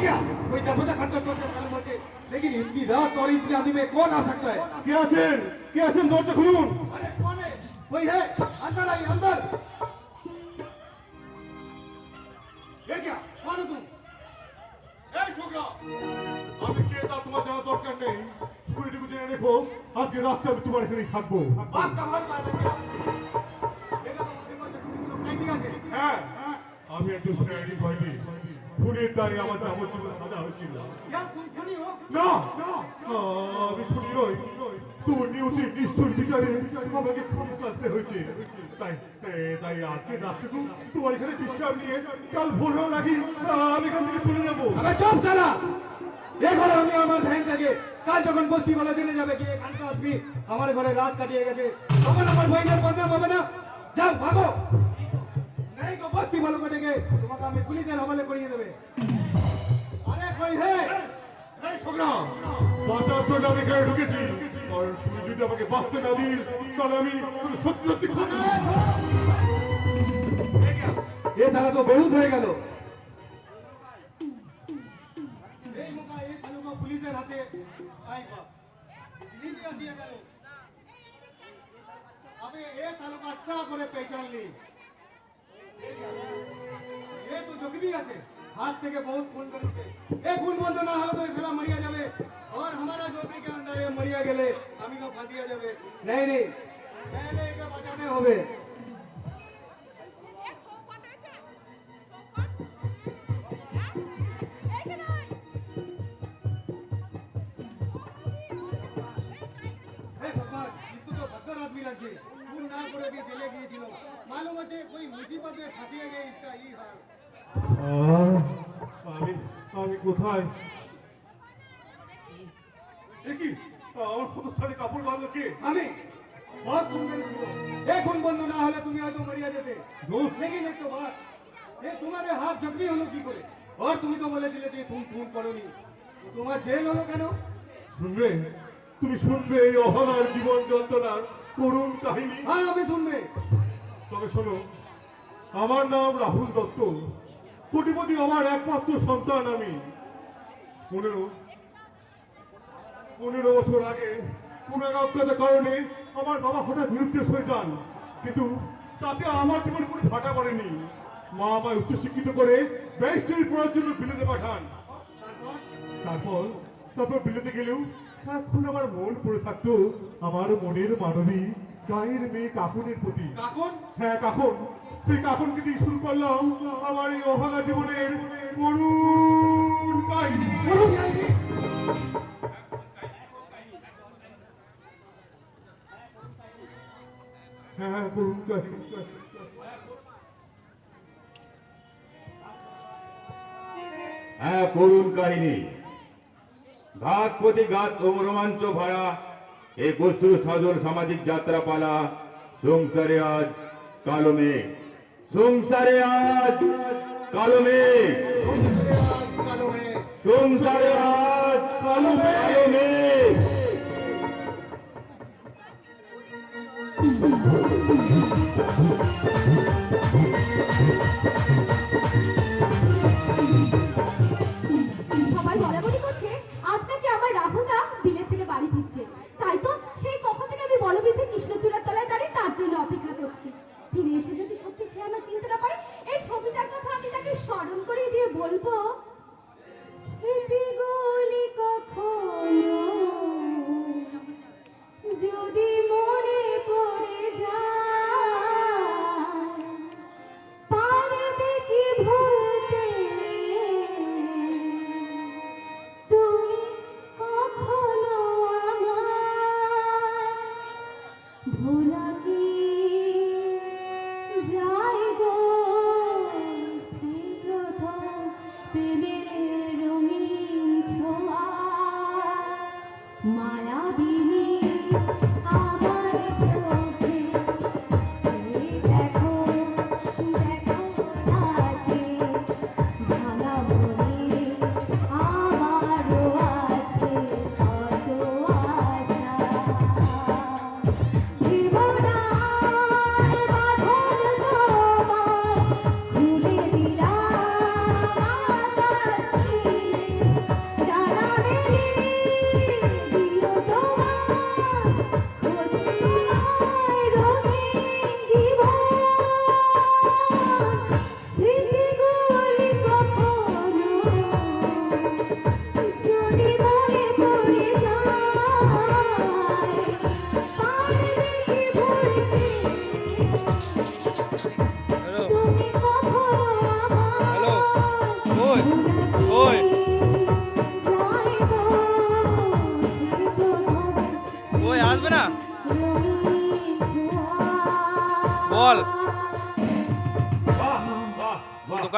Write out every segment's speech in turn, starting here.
क्या कोई दरवाजा खटखट करके मालूम होते, लेकिन इतनी रात और इतनी आंधी में कौन आ सकता है? क्या आছেন দরজা খুলুন। अरे कौन है? कोई है? अंदर आइए अंदर। ये क्या? कौन हो तुम? এই ছোকরা, আমি কে তা তোমার জানা দরকার নেই। শুধু এটুকু জেনে রেখো, আজকে রাতটা আমি তোমার এখানেই থাকবো। बात कमाल बात है क्या? देखा तुम्हारे पास तुम लोग कहीं दिया थे? হ্যাঁ, আমি একজন ফ্রেন্ডই কয়দি। খুনের দায়ে আমার যাবজ্জীবন সাজা হয়েছিল। यार तुम खुनी हो? না, আমি খুনি নই। তোমার নিয়তির নিষ্ঠুর বিচারে আমাকে পুলিশ আসতে হয়েছে। তাই আজকে রাতটুকু তোমার এখানে বিশ্রাম নিয়ে কাল ভোর হওয়ার আগে আমি এখান থেকে চলে যাবো। अबे चुप साला! ये घरे हमें हमारे बहन থেকে কাল যখন বস্তি বলে দিনে যাবে কি এখানকার আদমি আমার ঘরে রাত কাটিয়ে গেছে, তখন আমার বইনের বদনাম হবে না? যাও ভাগো, नहीं तो बस्ती वालों को देंगे তোমাকে আমি পুলিশের হवाले করিয়ে দেবে। আরে কই হে? এই ছোকরা, বাঁচার জন্য আমি এখানে ঢুকেছি। আর তুই যদি আমাকে বাঁচতে না দিস তাহলে আমি সত্যি সত্যি খুঁজে ये साला तो बेहूद হয়ে গেল। এই মুখা এই সালুকা পুলিশের হাতে আই বাপ इतनी भी दिया गया। अबे ये सालों का अच्छा করে पहचान ली। ये तो जोगी আছে, हाथ থেকে बहुत खून করেছে। এই खून বন্ধ না হলে তো এই সালা মরিয়া যাবে, और हमारा झोपड़ी के अंदर ये मरिया গেলে আমি তো ফাঁসিয়া যাবে। नहीं नहीं, पहले একে বাঁচাতে হবে। मालूम है कोई मुसीबत में फंसिए गए, इसका ही हाल। আমি কোথায়? কি আমার ক্ষতস্থানে কাপড় বাঁধলো কে? আমি बहुत खून করেছিল। এই खून বন্ধ না হলে তুমি হয়তো মরিয়া যেতে। दोस्त लेकिन एक तो बात, ये तुम्हारे हाथ जख्मी হলো কি করে? और তুমি তো বলেছিলে যে তুমি খুন করোনি, তো তোমার জেল হলো কেন? শুনবে, তুমি শুনবে এই অভাগার জীবন যন্ত্রণার করুণ কাহিনী। হ্যাঁ আমি শুনবে। তবে শোনো, আমার নাম রাহুল দত্ত। কোটিপতি আমার একমাত্র সন্তান আমি। 15 বছর আগে কোন এক অজ্ঞাত কারণে আমার বাবা হঠাৎ নিরুদ্দেশ হয়ে যান, কিন্তু তাতে আমার জীবনে কোনো ভাটা পড়েনি। মা আমায় উচ্চশিক্ষিত করে ব্যারিস্টারি পড়ার জন্য বিলেতে পাঠান। তারপর বিলেতে গেলেও সারাক্ষণ আমার মন পড়ে থাকতো আমার মনের মানবী গায়ের মেয়ে কাকুনের প্রতি। কাকুন? হ্যাঁ কাকুন। সেই কাকুনকে দিয়ে শুরু করলাম আমার এই অভাগা জীবনের করুণ কাহিনী। হ্যাঁ করুণ কাহিনী। হ্যাঁ করুণ কাহিনী। ঘাত প্রতি ঘাত রোমাঞ্চ ভরা এই বসু সজল সামাজিক যাত্রাপালা সংসারে আজ কালো মেঘ। সংসারে আজ কালো মেঘ। সংসারে আজ কালো মেঘ। সবাই বলাবলি করছে আজ নাকি আমার রাহুলদা বিলেত থেকে বাড়ি ফিরছে, তাই তো সেই কখন থেকে আমি বলবিদ্ধে কৃষ্ণচূড়ার তলায় দাঁড়িয়ে তার জন্য অপেক্ষা করছি। ফিরে এসে যদি সত্যি সে আমার চিনতে না পারে, এই ছবিটার কথা আমি তাকে স্মরণ করে দিয়ে বলবো, স্মৃতিগুলি কখনো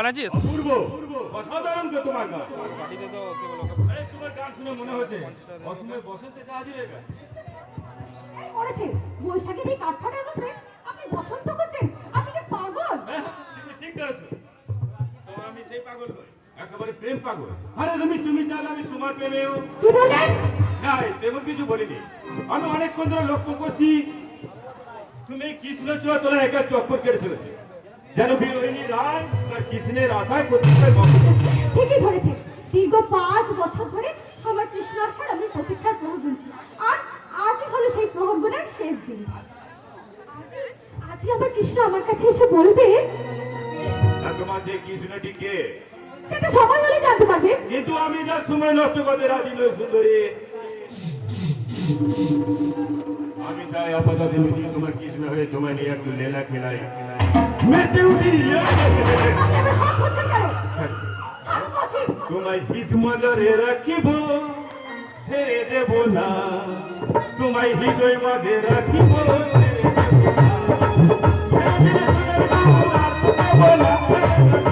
বানাচ্ছিস? পূর্ব অসাধারণ তো তোমার গান। পার্টিতে তো কেবল আরে তোমার গান শুনে মনে হচ্ছে অসময়ে বসন্তে এসে হাজির হয়ে গেছে। এই মরেছে বৈশাখের এই কাঠফাটার মধ্যে আপনি বসন্ত করছেন? আপনি কি পাগল? হ্যাঁ, তুমি ঠিক ধরেছো। তো আমি সেই পাগল নই, একেবারে প্রেম পাগল। আরে তুমি চাইলে আমি তোমার প্রেমেও। কি বললেন? না, তেমন কিছু বলিনি। আমি অনেকক্ষণ ধরে লক্ষ্য করছি তুমি এই কৃষ্ণচূড়া তোলা একা চক্কর কেটে চলেছে, যেন বিরোহিনী রায় তার কৃষ্ণের আশায় প্রতীক্ষায় মগ্ন। ঠিকই ধরেছেন। দীর্ঘ 5 বছর ধরে আমার কৃষ্ণ আসার আমি প্রতীক্ষার প্রহর গুনছি, আর আজই হলো সেই প্রহর গুনার শেষ দিন। আজই আমার কৃষ্ণ আমার কাছে এসে বলবে। আর তোমার সেই কৃষ্ণটি কে? সেটা সময় হলে জানতে পারবে। কিন্তু আমি যার সময় নষ্ট করতে রাজি নই সুন্দরী। আমি চাই আপাতত নিজে তোমার কৃষ্ণ হয়ে তোমায় নিয়ে একটু লীলা খেলাই, মেতে উঠি। আপনি আমার হাত ধরছেন কেন? ছাড়ুন বলছি। তোমায় হিত মাজারে রাখিব, ছেড়ে দেব না। তোমায় হৃদয় মাঝে রাখিব, ছেড়ে দেব না। তোমায় হিত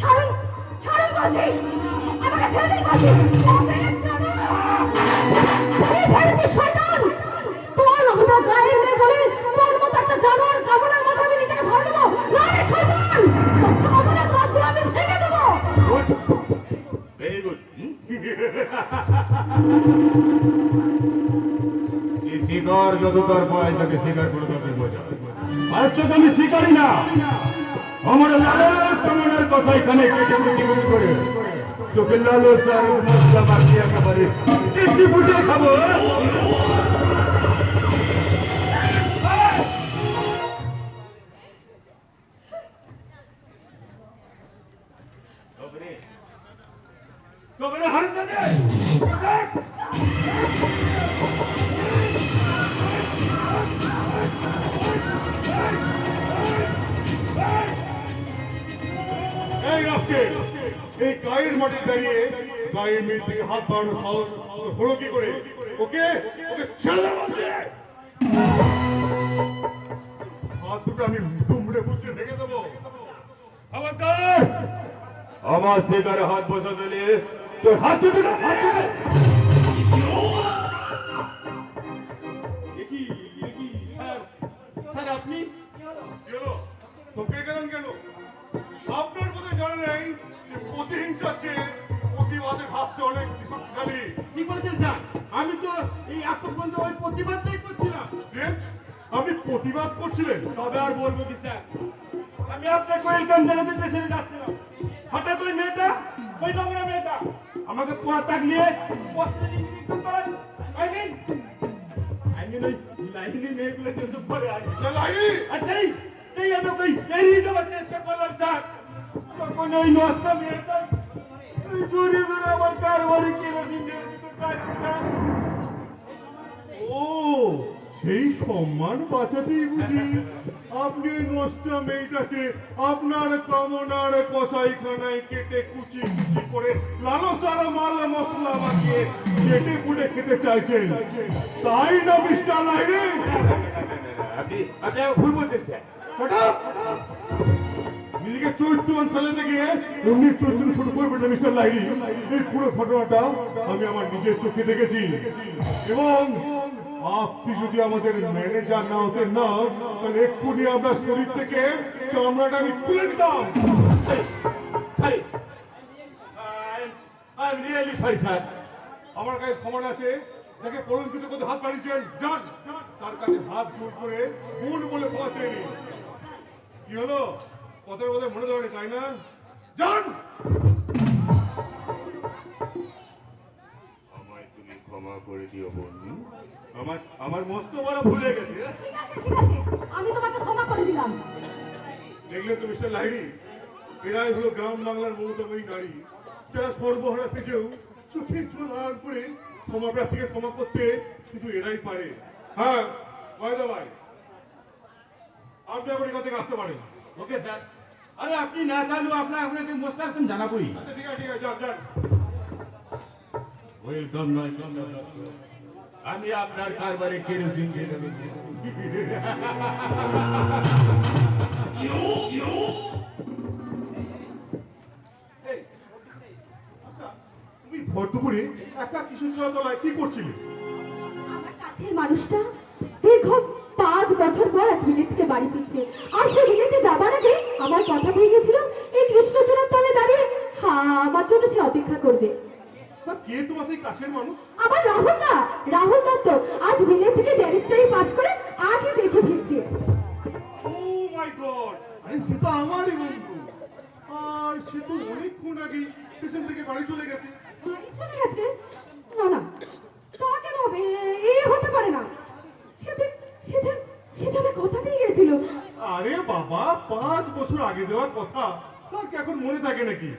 ছাড়ুন, ছাড়ুন বলছি। আমাকে ছেড়ে দিন বলছি। কি ভেবেছিস শয়তান? তোর আমরা গায়ের মেয়ে বলে তোর মতো একটা জানোয়ার কামনার মাঝে আমি নিজেকে ধরে দেবো? না রে শয়তান, তোর কামনার বাঁধগুলো আমি ভেঙে দেবো। Very good. শিকার যত তার পায় তাকে শিকার করে তাকে মজা। আজ তোকে আমি শিকারি না, আমার লালের কামনার কথা এখানে কেটে কুচি কুচি করে তোকে লালো সার মশলা মাখিয়ে একেবারে চিঠি ফুটে খাবো। তবে হার না দে। এই রাস্কে, এই গায়ের মাঠে দাঁড়িয়ে গায়ের মেয়ের থেকে হাত বাড়ানো সাহস তোর হলো কি করে? ওকে ওকে ছেড়ে দে বলছি। হাত দুটো আমি দুমড়ে মুচড়ে ভেঙে দেবো। খবরদার! আমার শিকারে হাত বসা দিলে তোর হাত দুটো হাত দুটো। স্যার আপনি কি হলো? তোকে গেলেন কেন? আপনার বোধহয় জানা নেই যে প্রতিহিংসার চেয়ে প্রতিবাদের ভাবতে অনেক বেশি শক্তিশালী। কি বলছেন স্যার? আমি তো এই এতক্ষণ তো ওই প্রতিবাদটাই করছিলাম। স্ট্রেঞ্জ, আপনি প্রতিবাদ করছিলেন? তবে আর বলবো কি স্যার, আমি আপনাকে ওয়েলকাম জানাতে পেছনে যাচ্ছিলাম, হঠাৎ ওই মেয়েটা, ওই নোংরা মেয়েটা আমাকে পোয়াতাক নিয়ে বসে ওই ওই লাইনি মেয়েগুলো যেসব পরে আর লাইনি আচ্ছা এই আমি ওই এড়িয়ে যাওয়ার চেষ্টা করলাম স্যার, তখন ওই নষ্ট মেয়েটা ওই জোরে জোরে আমার কারবারে কেরোসিন ঢেলে দিত স্যার। ও, সেই সম্মান বাঁচাতেই বুঝি আপনি ওই নষ্ট মেয়েটাকে আপনার কামনার কসাইখানায় কেটে কুচি কুচি করে লালসার মাল মশলা মাখিয়ে কেটে কুটে খেতে চাইছেন, তাই না মিস্টার লাইনি? আপনি ভুল বলছেন স্যার। Shut up! নিজেকে চৈত্রবান সাজাতে গিয়ে অন্যের চৈত্র ছোট করবেন না মিস্টার লাইনি। এই পুরো ঘটনাটা আমি আমার নিজের চোখে দেখেছি, এবং আপনি যদি আমাদের ম্যানেজার না হতেন না, তাহলে এক্ষুনি আপনার শরীর থেকে চামড়াটা আমি খুলে দিতাম। I'm really sorry sir. আমার কাছে খবর আছে, যাকে কলঙ্কিত করতে হাত বাড়িয়েছেন, যান তার কাছে হাত জোর করে বোন বলে ক্ষমা চেয়ে নিন। কি হলো? কথার কথা মনে ধরে তাই না? যান। আমায় তুমি ক্ষমা করে দিও বন্ধু, আমার মস্ত বড় ভুলে গেছে। ঠিক আছে, ঠিক আছে, আমি তোমাকে ক্ষমা করে দিলাম। দেখলেন তো মিস্টার লাহিড়ী, এরাই হলো গ্রাম বাংলার মমতাময়ী নারী, যারা সর্বহারা থেকেও চোখে জল আড়াল করে ক্ষমা প্রার্থীকে ক্ষমা করতে শুধু এরাই পারে। হ্যাঁ ভাই, আপনি এখন এখান থেকে আসতে পারেন। Okay sir. আরে আপনি না চালু আপনাকে মোস্ট ওয়েলকাম জানাবোই। আচ্ছা ঠিক আছে যান যান। Welcome welcome. আমি আপনার কারবারে কেরোসিন দিয়ে দেব। আচ্ছা তুমি ভর দুপুরে একা কৃষ্ণচূড়া তলায় কি করছিলে? আমার কাছের মানুষটা দীর্ঘ 5 বছর পর আজ বিলেত থেকে বাড়ি ফিরছে। আর সে বিলেতে যাবার আগে আমার কথা দিয়ে গেছিল এই কৃষ্ণচূড়ার তলে দাঁড়িয়ে আমার জন্য সে অপেক্ষা করবে। তা কে তোমার সেই কাছের মানুষ? আমার রাহুল দত্ত আজ বিলেত থেকে ব্যারিস্টারি পাশ করে আজই দেশে ফিরছে। ও মাই গড, আরে সে তো আমারই বন্ধু। আর সে তো অনেকক্ষণ আগে স্টেশন থেকে বাড়ি চলে গেছে। বাড়ি চলে গেছে? না তা কেন হবে? এই হতে পারে না। সে যে আমায় কথা দিয়ে গেছিল। আরে বাবা, 5 বছর আগে দেওয়ার কথা তার কি এখন মনে থাকে নাকি?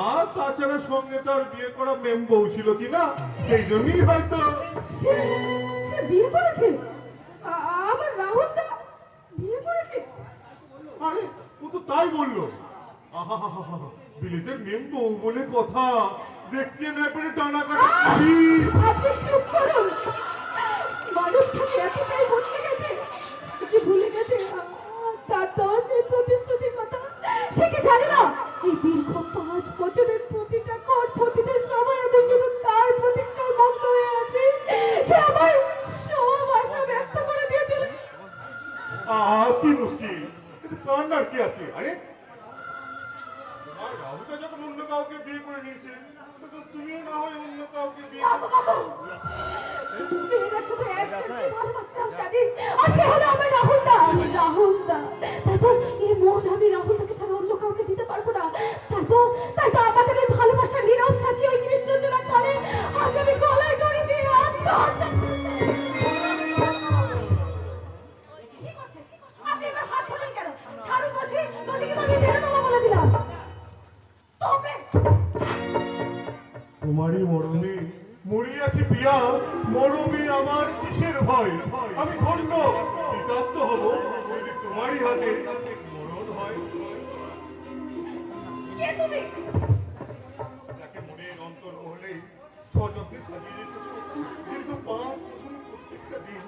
আর তাছাড়া সঙ্গে তার বিয়ে করা মেম বউ ছিল কিনা, সেই জন্যই হয়তো। সে বিয়ে করেছে? আমার রাহুলদা বিয়ে করেছে? আরে ও তো তাই বললো। আহা বিলেতের মেম বউ বলে কথা, দেখছি না একবারে টানা কাটা। আপনি চুপ করুন। মানুষটাকে এতটাই বদলে গেছে কি ভুলে গেছে তার তো সেই প্রতিশ্রুতির কথা। সে কি জানে না এই দীর্ঘ 5 বছরের প্রতিটা ক্ষণ প্রতিটা সময় আমি শুধু তার প্রতীক্ষায় মগ্ন হয়ে আছি। সে আমার সব আশা ব্যক্ত করে দিয়েছিল। কি মুশকিল, কিন্তু কান্নার কি আছে? আরে তোমার রাহুলটা যখন অন্য কাউকে বিয়ে করে নিয়েছে, তখন তুমিও না হয় অন্য কাউকে বিয়ে বাবু মেয়েরা শুধু একজনকে ভালোবাসতেও জানি, আর সে হলো আমার রাহুলদা। তাই তো এই মন আমি রাহুলদাকে ছাড়া অন্য কাউকে দিতে পারবো না। তাই তো আমাদের এই ভালোবাসার নীরব সাথী ওই কৃষ্ণচূড়ার তলে আজ আমি গলায় দড়ি দিয়ে আত্মহত্যা কি করছেন? আপনি এবার হাত ধরলেন কেন? ছাড়ুন বলছি, নইলে কিন্তু আমি মেরে দেবো বলে দিলাম। তবে তোমারই মরণে মরিয়াছি পিয়া, মরমে আমার কিসের ভয়? আমি ধন্য কৃতার্থ হব যদি তোমারই হাতে মরণ হয়। কে তুমি? যাকে মনের অন্তর মহলে সযত্নে সাজিয়ে রেখেছো দীর্ঘ 5 বছরের প্রত্যেকটা দিন।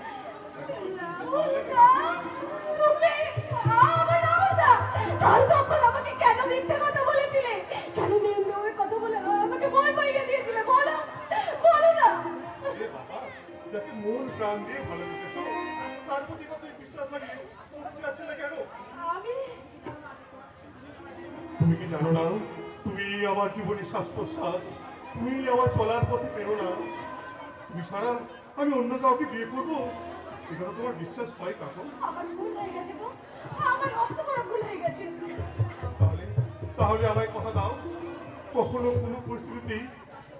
তখন আমাকে কেন মিথ্যে কথা বলেছিলে? কেন মেয়ের কথা বলে আমাকে ভয় পাইয়ে দিয়েছিলে? বলো না। এ বাবা, যাকে মন প্রাণ দিয়ে ভালোবেসেছো তার প্রতি কত বিশ্বাস রাখলে মরতে যাচ্ছে না কেন? তুমি কি জানো না, তুমি আমার জীবনের শ্বাস প্রশ্বাস, তুমি আমার চলার পথে প্রেরণা। তুমি ছাড়া আমি অন্য কাউকে বিয়ে করবো, এটা তোমার বিশ্বাস হয় কাকু? আমার ভুল হয়ে গেছে গো, আমার মস্ত বড় ভুল হয়ে গেছে। তাহলে আমায় কথা দাও, কখনো কোনো পরিস্থিতিতেই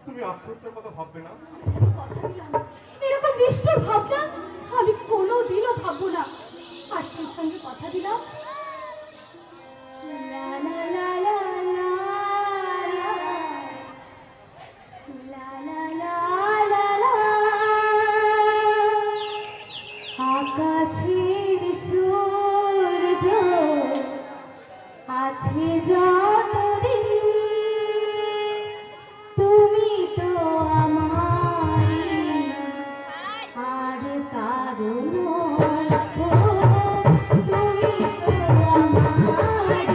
তুমি আত্মহত্যার কথা ভাববে না। আচ্ছা, আমি কথা দিলাম এরকম নিষ্ঠুর ভাবনা আমি কোনোদিনও ভাববো না। আর সেই সঙ্গে কথা দিলাম লা লা লা লা লা লা লা লা লা আকাশের সূর্য আছে যতদিন তুমি তো আমারই আর কারো নয়। তুমি তো আমারই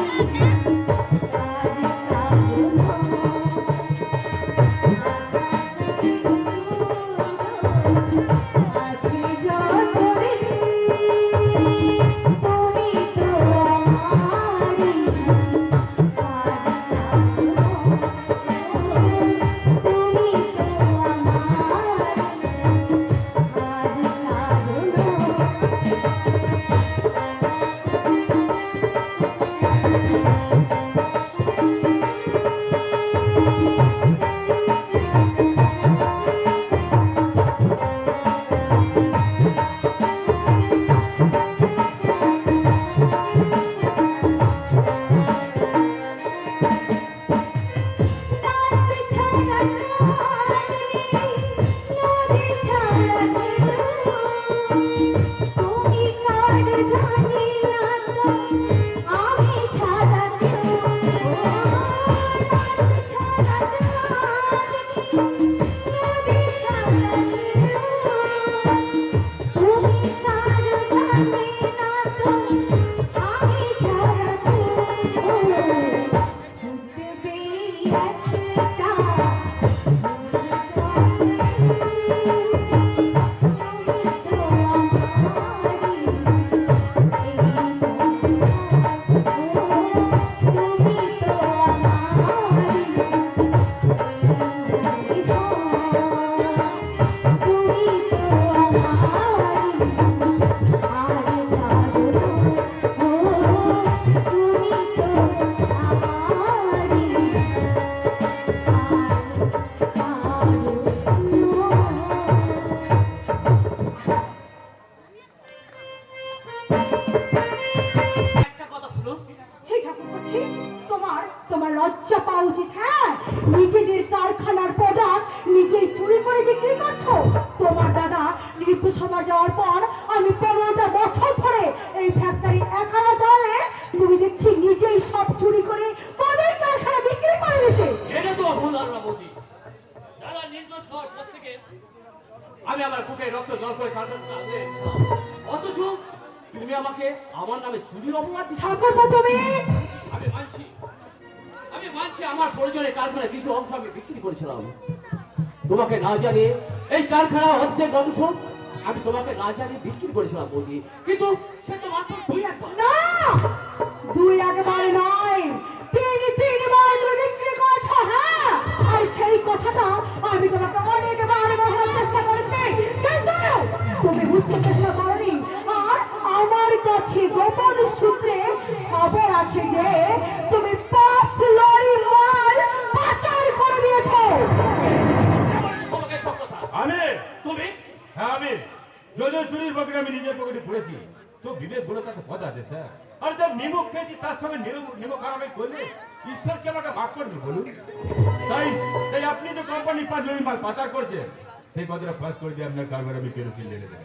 আর কারো নয়। আছে যতদিন তুমি তো আমারই তোমার যাওয়ার পর আমি 15টা বছর ধরে এই ফ্যাক্টরি একা না চালালে তুমি দেখছি নিজেই সব চুরি করে কবেই কারখানা বিক্রি করে দিতে। এটা তোমার ভুল ধারণা বৌদি। যারা নির্দোষ হওয়ার পর থেকে আমি আমার বুকে রক্ত জল করে কারখানা আগে রেখেছিলাম, অথচ তুমি আমাকে আমার নামে চুরির অপবাদ দিচ্ছ। ঠাকুরপো তুমি আমি মানছি আমার প্রয়োজনে কারখানায় কিছু অংশ আমি বিক্রি করেছিলাম তোমাকে না জানিয়ে। এই কারখানা অর্ধেক অংশ আমি তোমাকে না জানিয়ে বিক্রি করেছিলাম বৌদি, কিন্তু সে তো মাত্র 2 একবার। না, 2 একবারে নয়, 3বার তুমি বিক্রি করেছো। হ্যাঁ, আর সেই কথাটা আমি তোমাকে অনেকবার বোঝানোর চেষ্টা করেছি, কিন্তু তুমি বুঝতে চেষ্টা করনি। আর আমার কাছে গোপন সূত্রে খবর আছে যে তুমি 5 লরি মাল পাচার করে দিয়েছো। তোমাকে সব কথা আমি তুমি হ্যাঁ আমি যদিও চুরির পকেটে আমি নিজের পকেটে পড়েছি, তো বিবেক বলে তাকে কথা আছে স্যার। আর যা নিমক খেয়েছি তার সঙ্গে নিমক খারাপ করলে ঈশ্বর কি আমাকে মাফ করবে বলুন? তাই তাই আপনি যে কোম্পানি 5 লরি মাল পাচার করছে সেই কথাটা ফাঁস করে দিয়ে আপনার কারবার আমি কেরোসিন ঢেলে দেবেন।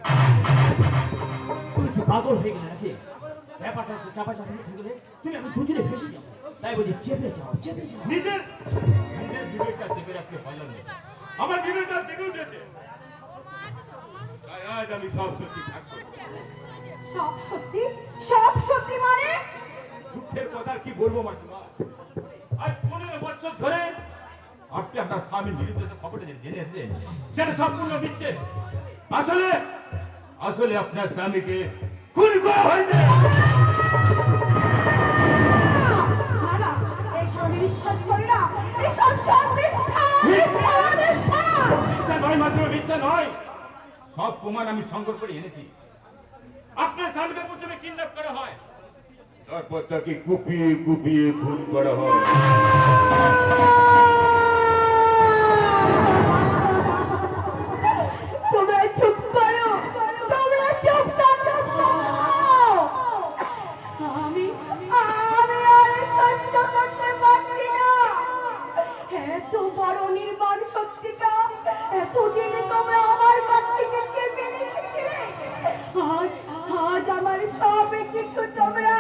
তুমি কি পাগল হয়ে গেলে নাকি? ব্যাপারটা হচ্ছে চাপাচাপি হয়ে গেলে তুমি আমি দুজনে ভেসে যাবো, তাই বলছি চেপে যাও। নিজের বিবেকটা চেপে রাখতে পারলাম না, আমার বিবেকটা চেপে উঠেছে। তাই আজ আমি সব সত্যি থাকবো। সব সত্যি মানে? দুঃখের কথা আর কি বলবো মাসিমা, আজ 15 বছর ধরে আপনি আপনার স্বামীর নির্দেশে খবরটা জেনে এসেছেন, সেটা সম্পূর্ণ মিথ্যে। আসলে আসলে আপনার স্বামীকে খুন করা হয়েছে। না না, এসব আমি বিশ্বাস করি না, এসব সব মিথ্যা। মিথ্যা নয় মাসিমা, মিথ্যা নয়, সব প্রমাণ আমি সংগ্রহ করে এনেছি। আপনার স্বামীকে প্রথমে কিডন্যাপ করা হয়, তারপর তাকে কুপিয়ে কুপিয়ে খুন করা হয়। তোমরা চুপ করো, তোমরা চুপ করো। আমি আর সহ্য করতে পারছি না। এত বড় নির্মাণ শক্তিটা এতদিন তোমরা আমার কাছ থেকে চেপে রেখেছিলে, আজ আমার সব কিছু তোমরা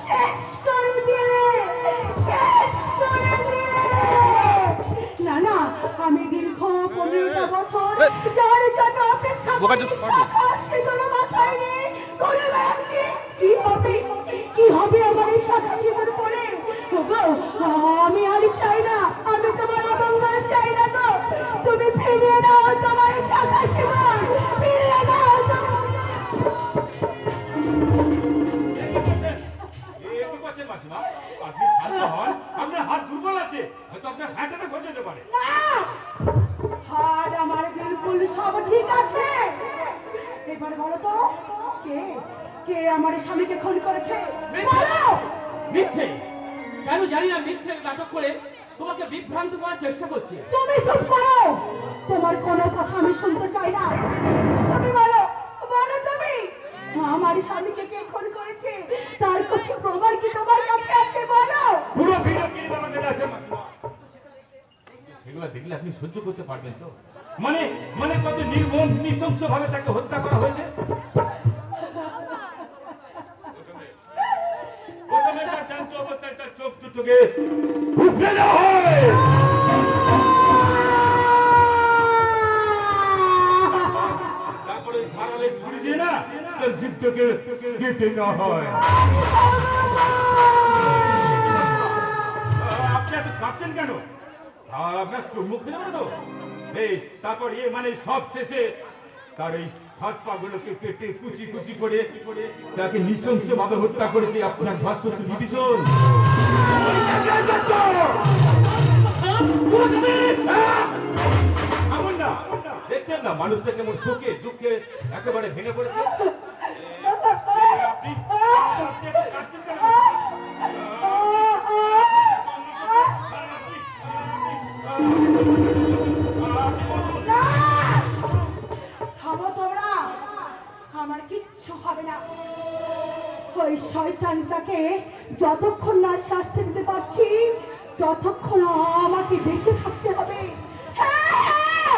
শেষ করে দিলে, শেষ করে দিলে। না না, আমি দীর্ঘ 15টা বছর যার জন্য অপেক্ষা করে শাখা সিঁদুর মাথায় নিয়ে ঘুরে বেড়াচ্ছি। কি হবে আমার এই শাখা সিঁদুর পরে? ওগো, আমি আর চাই না, আমি তোমার অমঙ্গল চাই না গো। তুমি ফিরিয়ে দাও তোমার এই শাখা সিঁদুর, ফিরিয়ে দাও। মাসিমা আপনি শান্ত হন, আপনার হাত দুর্বল আছে, হয়তো আপনার হাতটা ঘটে যেতে পারে। না, হাত আমার বিলকুল সব ঠিক আছে। এবারে বলো তো, কে আমার স্বামীকে খুন করেছে? বলো। মিথ্যে কেন জানি না, মিথ্যে নাটক করে তোমাকে বিভ্রান্ত করার চেষ্টা করছে। তুমি চুপ করো, তোমার কোনো কথা আমি শুনতে চাই না। তুমি বলো, বলো তুমি আমার স্বামীকে কে খুন করেছে, তার কিছু প্রমাণ কি তোমার কাছে আছে? বলো। পুরো ভিডিও ক্লিপ আমার কাছে আছে মাসিমা, সেগুলো দেখলে আপনি সহ্য করতে পারবেন তো? মানে কত নির্মম নৃশংস ভাবে তাকে হত্যা করা হয়েছে। প্রথমে তার জ্যান্ত অবস্থায় তার চোখ দুটোকে উঠে দেওয়া হয়, তারপরে ধারালে ছুরি দিয়ে না তার জিভটাকে কেটে নেওয়া হয়। আপনি এত কাঁপছেন কেন? আপনার মুখে যাবে তো? এই তারপর মানে সব শেষে তার এই হাত পা গুলোকে কেটে কুচি কুচি করে তাকে নৃশংস ভাবে হত্যা করেছে আপনার ভাস্বতী বিভীষণ। এমন না, দেখছেন না মানুষটা কেমন শোকে দুঃখে একেবারে ভেঙে পড়েছে। আপনি এত কাঁদছেন কেন? থামো তোমরা, আমার কিচ্ছু হবে না। ওই শয়তানটাকে যতক্ষণ না শাস্তি দিতে পারছি ততক্ষণ আমাকে বেঁচে থাকতে হবে। হ্যাঁ,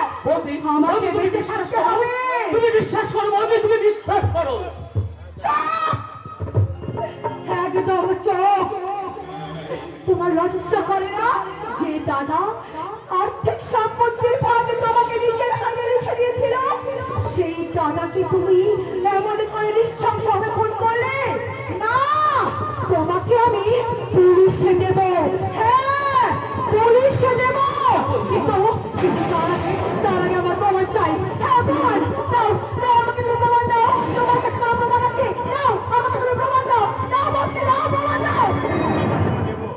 আমাকে বেঁচে থাকতে হবে। তুমি বিশ্বাস করো বৌদি, তুমি বিশ্বাস করো। চুপ! একদম চুপ! তোমার লজ্জা করে না যে দাদা আর্থিক সম্পত্তির ভাগে তোমাকে নিজের হাতে লিখে দিয়েছিল, সেই দাদাকে তুমি এমন করে নৃশংসভাবে খুন করলে? না, তোমাকে আমি পুলিশে দেব। হ্যাঁ, পুলিশে দেব। কিন্তু কিন্তু তার আগে আমার প্রমাণ চাই। হ্যাঁ, প্রমাণ দাও, দাও আমাকে, তুমি প্রমাণ দাও। তোমার কাছে কোনো প্রমাণ আছে? দাও আমাকে, তুমি প্রমাণ দাও। দাও বলছি, দাও প্রমাণ দাও। দেবো,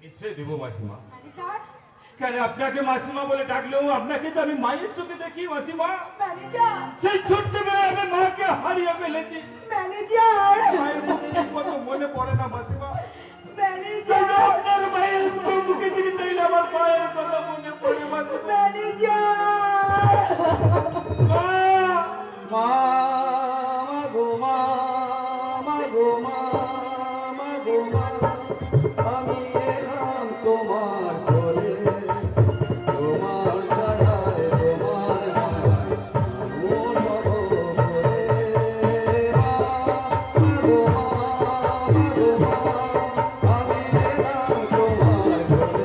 নিশ্চয় দেবো মাসিমা। ম্যানেজার, কেন আপনাকে মাসিমা বলে ডাকলেও আপনাকে তো আমি মায়ের চোখে দেখি মাসিমা। ম্যানেজার, সেই ছোট্টবেলায় আমি মাকে হারিয়ে ফেলেছি। ম্যানেজার, মায়ের মুখ ঠিক মতো মনে পড়ে না মাসিমা। ম্যানেজার, আপনার মায়ের মুখে দিকে চাইলে আমার মায়ের কথা মনে পড়ে মাসিমা। ম্যানেজার। মা! মা গো মা, মা গো মা, মা গো মা, আমি এলাম তোমার ঘরে, তোমার ছায়ায়, তোমার ছায়ায় মন হব ভরে। মা গো মা, মা গো মা, আমি এলাম তোমার ঘরে,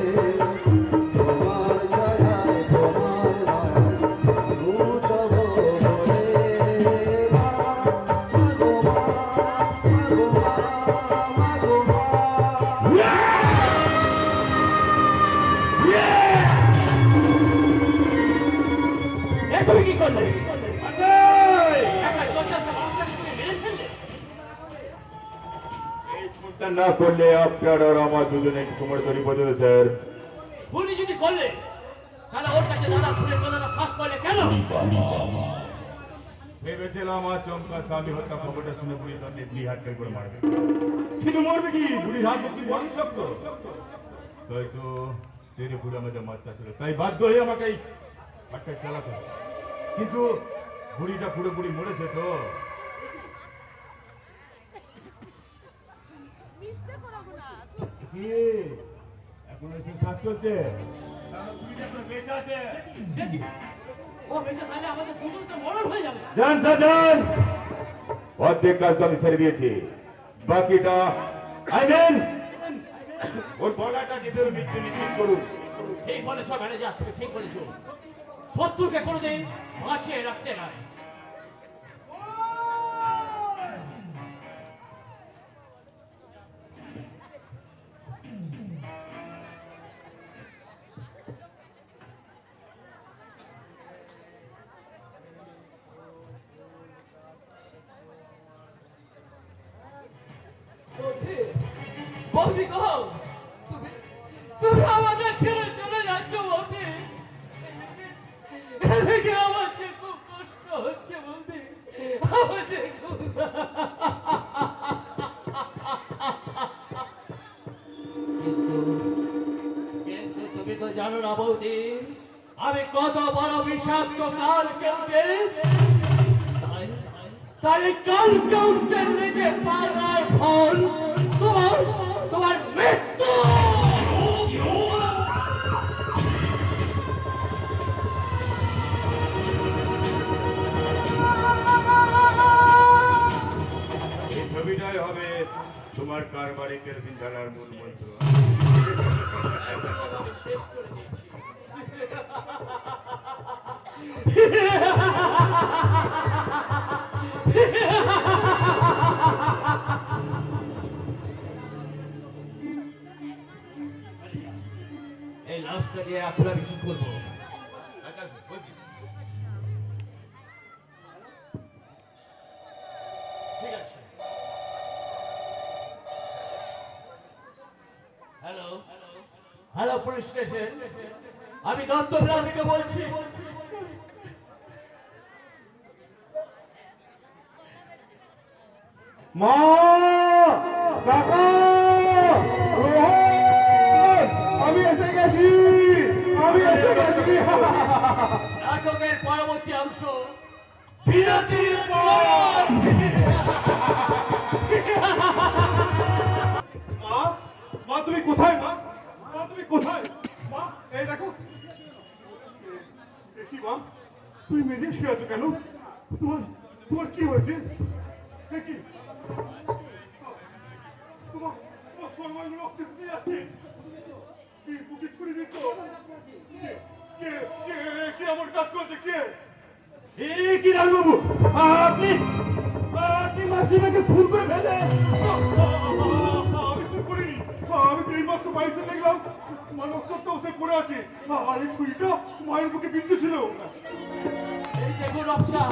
তোমার ছায়ায়, তোমার মায়ায় মন হব ভরে। মা গো মা, মা গো মা, মা গো মা। এ তুমি কি করলে? আন্দাই! একটা চোরটাকে বিশ্বাস করে মেরে ফেললে? এই খুনটা না করলে আপনার আর আমার দুজনে তোমার তৈরি পর্যন্ত স্যার। খুনি যদি করলে তাহলে ওর কাছে দাদা খুনের কথাটা ফাঁস করলে কেন? ভেবেছিলাম আর চমকা স্বামী হত্যা খবরটা শুনে বুড়ি তার এমনি হাত করে মারবে, কিন্তু মরবে কি? বুড়ির হাত দেখছি বড় শক্ত। তাই তো তেরে পুরো আমাদের মারতে ছিল, তাই বাধ্য হয়ে আমাকে এই হাতটা চালাতে হবে। কিন্তু বুড়িটা পুরোপুরি মরেছে তো। কি এখন এসে শ্বাস চলছে? বুড়িটা এখন বেঁচে আছে। সে কি? ও বেঁচে তাহলে আমাদের দুজন তো মরণ হয়ে যাবে। যান স্যার যান, অর্ধেক কাজ তো আমি ছেড়ে দিয়েছি, বাকিটা আইনেন। ওর গলাটা টিপে ওর মৃত্যু নিশ্চিত করুন। ঠিক বলেছ ম্যানেজার, তুমি ঠিক বলেছ। শত্রুকে কোনোদিন বাঁচিয়ে রাখতে নাই। বৌদি, বৌদি গো, তুমি তুমি আমাদের ছেড়ে চলে যাচ্ছ বৌদি। এদিকে আমার যে খুব কষ্ট হচ্ছে বৌদি, আমার যে খুব কিন্তু কিন্তু তুমি তো জানো না বৌদি, আমি কত বড় বিষাক্ত কাল কেউটে। তাই কাল কেউটের নিজে পাগার ফল তোমার তোমার মৃত্যু। এই ছবিটাই হবে তোমার কারবারে কেরোসিন ঢালার মূল মন্ত্র। আমি শেষ করে দিয়েছি। এই লাশটা দিয়ে এখন আমি কি করবো? ঠিক আছে। হ্যালো হ্যালো পুলিশ স্টেশন, আমি দত্তপুরা থেকে বলছি। মা, কাকা, রোহন, আমি এসে গেছি, আমি এসে গেছি। নাটকের পরবর্তী অংশ বিরতির পর। মা, মা তুমি কোথায়? মা, মা তুমি কোথায়? মা, এই দেখো, কি মা, তুমি মেঝে শুয়ে আছো কেন? তোমার তোমার কি হয়েছে? এ কি তোমার তোমার সর্বাঙ্গ রক্তে ফুটে যাচ্ছে। কি বুকে ছুরি দিত? কে কে কে আমার কাজ করেছে? কে? কি রাজবাবু, আপনি আপনি মাসিমাকে খুন করে ফেললেন? আমি খুন করিনি। আমি তো এইমাত্র বাড়িতে দেখলাম মা রক্তাক্ত অবস্থায় পড়ে আছে। আর এই ছুরিটা মায়ের বুকে বিদ্ধ ছিল। এই দেখো নকশা,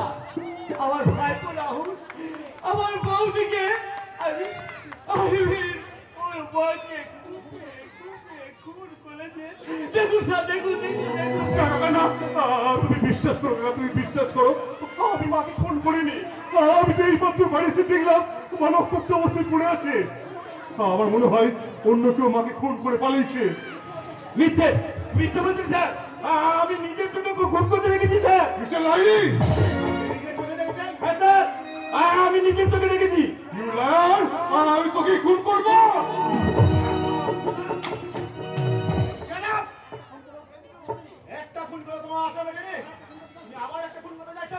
আমার ভাইপো রাহুল আমার বৌদিকে আমি ওর বউকে খুন করেছে। দেখুন স্যার, দেখুন দেখুন দেখুন। কাকা না, তুমি বিশ্বাস করো কাকা, তুমি বিশ্বাস করো, আমি মাকে খুন করিনি। আমি তো এইমাত্র বাড়িতে দেখলাম মা রক্তাক্ত অবস্থায় পড়ে আছে। আমার মনে হয় অন্য কেউ মাকে খুন করে পালিয়েছে। মিথ্যে মিথ্যে বলছেন স্যার, আমি নিজের জন্য খুন করতে রেখেছি স্যার। মিস্টার লাইনি, হ্যাঁ স্যার, আমি নিজের চোখে দেখেছি। ইউ লায়ার, আমি তোকে খুন করব। একটা খুন করে তোমার আশা লাগে, তুমি আবার একটা খুন করতে যাচ্ছ?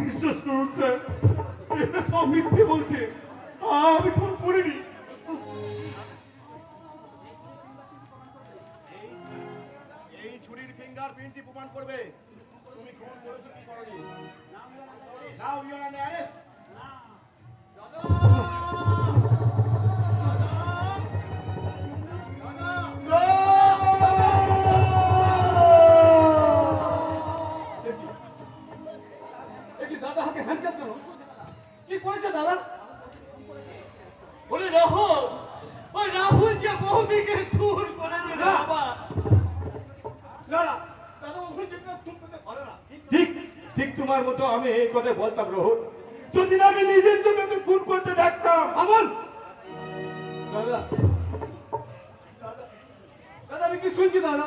বিশ্বাস করুন স্যার, এটা সব মিথ্যে বলছে। আমি খুন করিনি। এই ছুরির ফিঙ্গারপ্রিন্টই প্রমাণ করবে তুমি খুন করেছো কি করনি। Now you are under arrest. দাদা হাতে হ্যান্ডকাপ কেন? কি করেছে দাদা? ওরে রাহুল, ওই রাহুল যে বৌদিকে খুন করেছে রে বাবা। না না দাদা, ওই চিন্তা খুন করতে পারে না। ঠিক ঠিক তোমার মতো আমি এই কথা বলতাম রোহন, যদি না আমি নিজের জন্য খুন করতে দেখতাম। আমন দাদা দাদা দাদা, আমি কি শুনছি দাদা?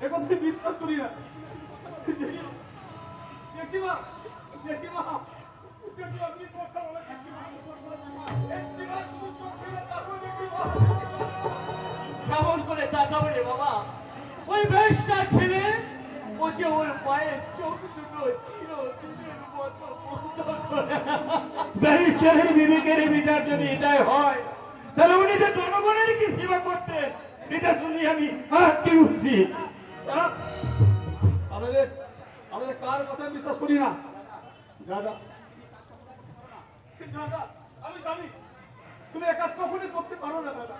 এ কথা আমি বিশ্বাস করি না। জেঠিমা জেঠিমা জেঠিমা, তুমি কথা বলো জেঠিমা। জেঠিমা, তুমি চোখ ফেলে তাকাও জেঠিমা। কেমন করে তাকাবে রে বাবা? ওই বেশটা ছেলে, ও যে ওর পায়ের চোখ দুটো ছিল দুধের মতো বন্ধ করে। ব্যারিস্টারের বিবেকের বিচার যদি এটাই হয়, তাহলে উনি যে জনগণের কি সেবা করতেন সেটা শুনি আমি কি উঠছি। আমাদের আমাদের কার কথা বিশ্বাস করি না দাদা। দাদা, আমি জানি তুমি এ কাজ কখনোই করতে পারো না দাদা।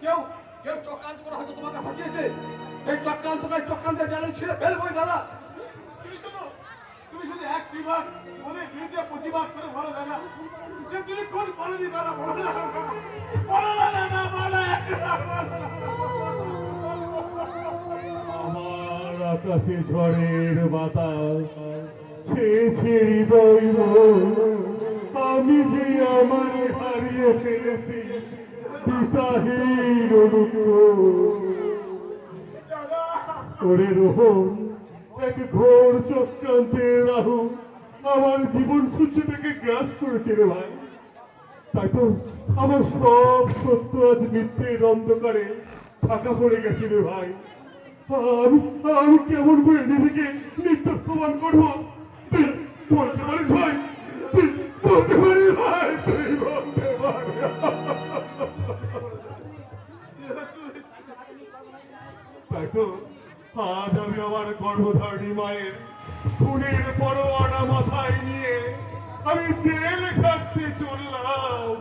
কেউ কেউ চক্রান্ত করে হয়তো তোমাকে ফাঁসিয়েছে। এই চক্রান্তের জানেন ছিঁড়ে ফেলবোই দাদা। তুমি শুধু একটিবার ওদের বিরুদ্ধে প্রতিবাদ করে বলো দাদা যে তুমি কোন করনি দাদা। বলো না বলো না দাদা, বলো একবার বলো না। আমার আকাশে ঝড়ের বাতাস ছেড়ে হৃদয় আমি যে আমার হারিয়ে ফেলেছি দিশাহীন অনুগ্রহ। ওরে রোহন, এক ঘোর চক্রান্তের রাহু আমার জীবন সূর্যটাকে গ্রাস করেছে রে ভাই। তাই তো আমার সব সত্য আজ মিথ্যের অন্ধকারে ফাঁকা পড়ে গেছে রে ভাই। আমি আমি কেমন করে নিজেকে মিথ্যা প্রমাণ করবো? তুই বলতে পারিস ভাই? তুই বলতে পারিস ভাই? তুই বলতে পারিস? তাই তো আজ আমি আমার গর্ভধারণী মায়ের খুনের পরোয়ানা মাথায় নিয়ে আমি জেল কাটতে চললাম।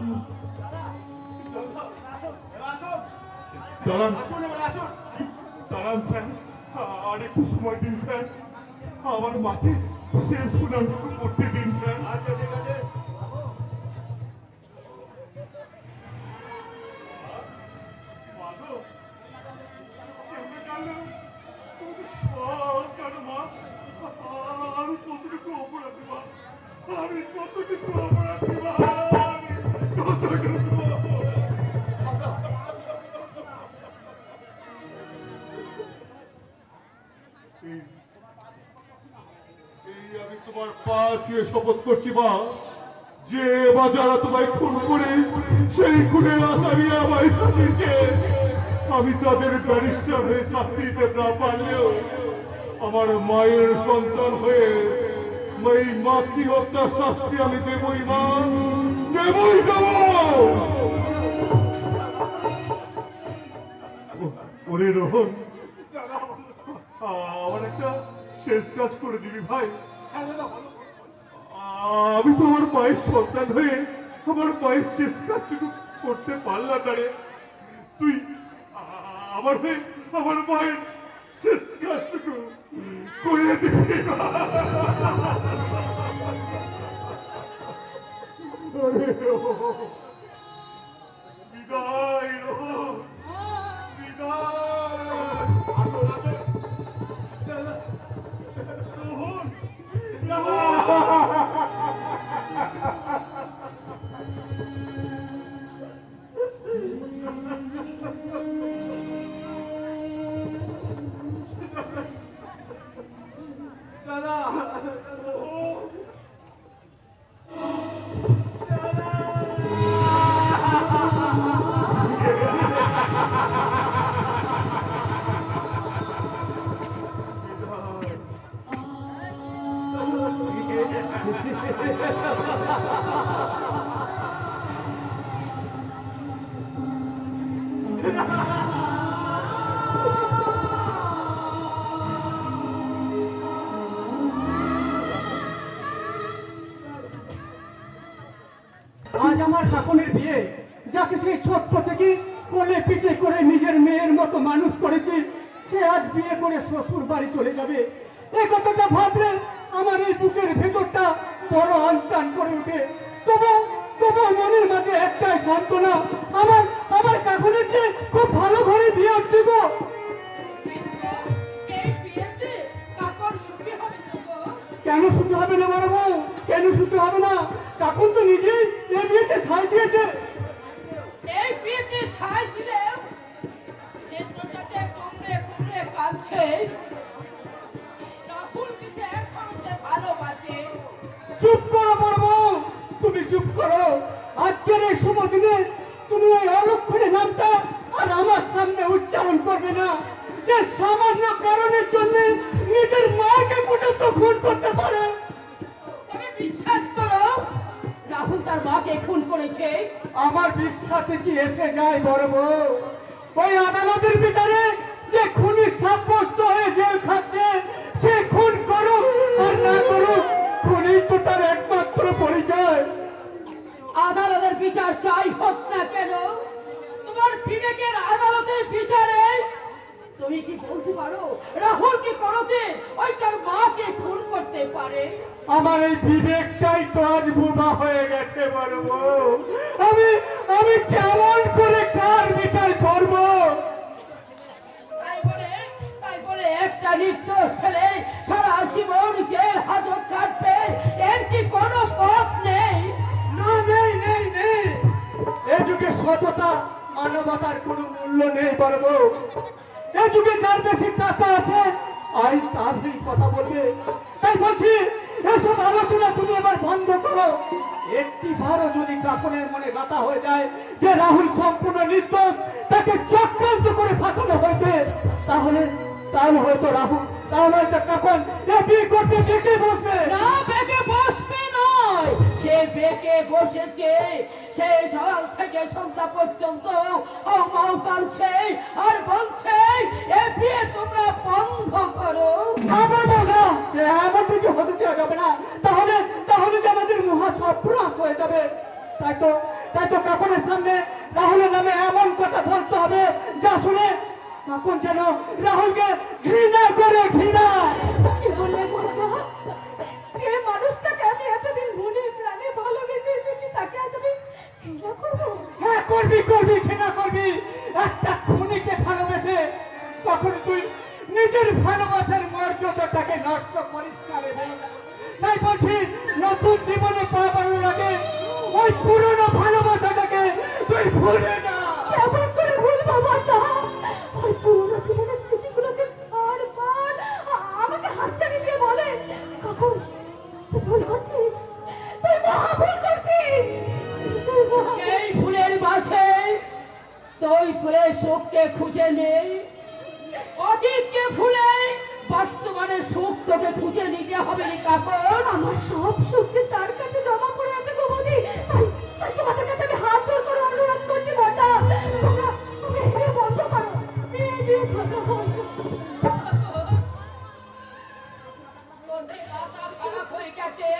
দাঁড়ান দাঁড়ান স্যার, আর একটু সময় দিন স্যার, আমার মাকে শেষ পুনর্টুকু করতে দিন স্যার। আচ্ছা ঠিক আছে। মাধব, কেমনে জানলে? তুমি তো সব জানো মা। আমি কতটুকু অপরাধী মা, আমি কতটুকু অপরাধী মা, আমি কতটুকু এই আমি তোমার পা ছুঁয়ে শপথ করছি মা, যে বা যারা তোমায় খুন করে সেই খুনের আসামি আমায় সাজিয়েছে, আমি তাদের ব্যারিস্টার হয়ে শাস্তি দিতে না পারলেও আমার মায়ের সন্তান হয়ে এই মাতৃ হত্যার শাস্তি আমি দেবই মা, দেবই দেব। ওরে রোহন, আমার একটা শেষ কাজ করে দিবি ভাই। আমি তো আমার মায়ের সন্তান হয়ে আমার মায়ের শেষ কাজটুকু করতে পারলাম না রে। তুই আমার হয়ে আমার মায়ের শেষ কাজটুকু করে দিবি। বিদায় রোহন, বিদায়। রোহন, দাদা আজ আমার কাকনের বিয়ে, যাকে সেই ছোট্ট থেকে কোলে পিঠে করে নিজের মেয়ের মতো মানুষ করেছি, সে আজ বিয়ে করে শ্বশুর বাড়ি চলে যাবে। এই কথাটা ভাবলে আমার এই বুকের ভেতরটা বড় আনচান করে ওঠে। তবু তবু মনের মাঝে একটাই সান্ত্বনা, আমার আমার কাকনের যে খুব ভালো ঘরে বিয়ে হচ্ছে গো। কেন শুতে হবে না বড় বউ, কেন শুতে হবে না? কাকুন তো নিজেই এই বিয়েতে সাই দিয়েছে। এই বিয়েতে সাই দিলেও নেত্রটাতে কুমড়ে কুমড়ে কাঁদছে। রাহুল কিছু এখনো সে ভালোবাসে। চুপ করো বড় বউ, তুমি চুপ করো। আজকের এই শুভ দিনে তুমি ওই অলক্ষণে নামটা আর আমার সামনে উচ্চারণ করবে না, যে সামান্য কারণের জন্য নিজের মাকে পর্যন্ত খুন করতে পারে। তুমি বিশ্বাস করো রাহুল তার মাকে খুন করেছে? আমার বিশ্বাসে কি এসে যায় বড় বউ? ওই আদালতের বিচারে যে খুনি সাব্যস্ত হয়ে জেল খাচ্ছে, সে খুন করুক আর না করুক, খুনি তো তার একমাত্র পরিচয়। আদালতের বিচার চাই হোক না কেন, তোমার বিবেকের আদালতের বিচারে তুমি কি বলতে পারো রাহুল কি করতে ওই তার মাকে খুন করতে পারে? আমার এই বিবেকটাই তো আজ বোবা হয়ে গেছে বড় বউ। আমি আমি কেমন করে কার বিচার করব? তাই বলে একটা নির্দোষ ছেলে সারা জীবন জেল হাজত কাটবে, এর কি কোনো পথ নেই? না, নেই নেই নেই। এ যুগে সততা মানবতার কোনো মূল্য নেই বড় বউ। এ যুগে যার বেশি টাকা আছে আইন তার হয়ে কথা বলবে। তাই বলছি, এসব আলোচনা তুমি এবার বন্ধ করো। একটি বারও যদি কাপড়ের মনে গাঁথা হয়ে যায় যে রাহুল সম্পূর্ণ নির্দোষ, তাকে চক্রান্ত করে ফাঁসানো হয়েছে, তাহলে তাহলে হয়তো রাহুল, তাহলে হয়তো কাপড় এ বিয়ে করতে বেঁকে বসবে। না, বেঁকে বসবে নয়, সে বেঁকে বসেছে। সে সকাল থেকে সন্ধ্যা পর্যন্ত হাউ কাঁদছে আর বলছে এ বিয়ে তোমরা বন্ধ করো। এমন কিছু হতে দেওয়া যাবে না, তাহলে তাহলে যে আমাদের মহা সর্বনাশ হয়ে যাবে। তাই তো কাকনের সামনে রাহুলের নামে এমন কথা বলতে হবে যা শুনে কাকন যেন রাহুলকে ঘৃণা করে। ঘৃণা কি বললে বলতো? যে মানুষটাকে আমি এতদিন মনে প্রাণে ভালোবেসে এসেছি, তাকে আজ আমি ঘৃণা করবো? হ্যাঁ, করবি করবি, ঘৃণা করবি। একটা খুনিকে ভালোবেসে কখনো তুই নিজের ভালোবাসার মর্যাদাটাকে নষ্ট করিস না রে বউ। তাই বলছি, নতুন জীবনে পা বাড়ানোর আগে ওই পুরনো ভালোবাসাটাকে তুই ভুলে যা। কেমন করে ভুলবো বলতো? ওই পুরোনো জীবনের স্মৃতিগুলো যে বারবার আমাকে হাতছানি দিয়ে বলে, কাকুন তুই ভুল করছিস, তুই মহা ভুল করছিস, তুই মহা ভুল-" সেই ফুলের মাঝে তুই ফুলের সুখকে খুঁজে নেই, অতীতকে ভুলে বর্তমানে কাকন? আমার সব শক্তি তার কাছে জমা করে আছে গো বৌদি। তাই তাই তোমাদের কাছে আমি হাত জোর করে অনুরোধ করছি বড়দা, তুমি এই বিয়ে বন্ধ করো, এই বিয়ে বন্ধ করো। তোদের মাথা খারাপ হয়ে গেছে?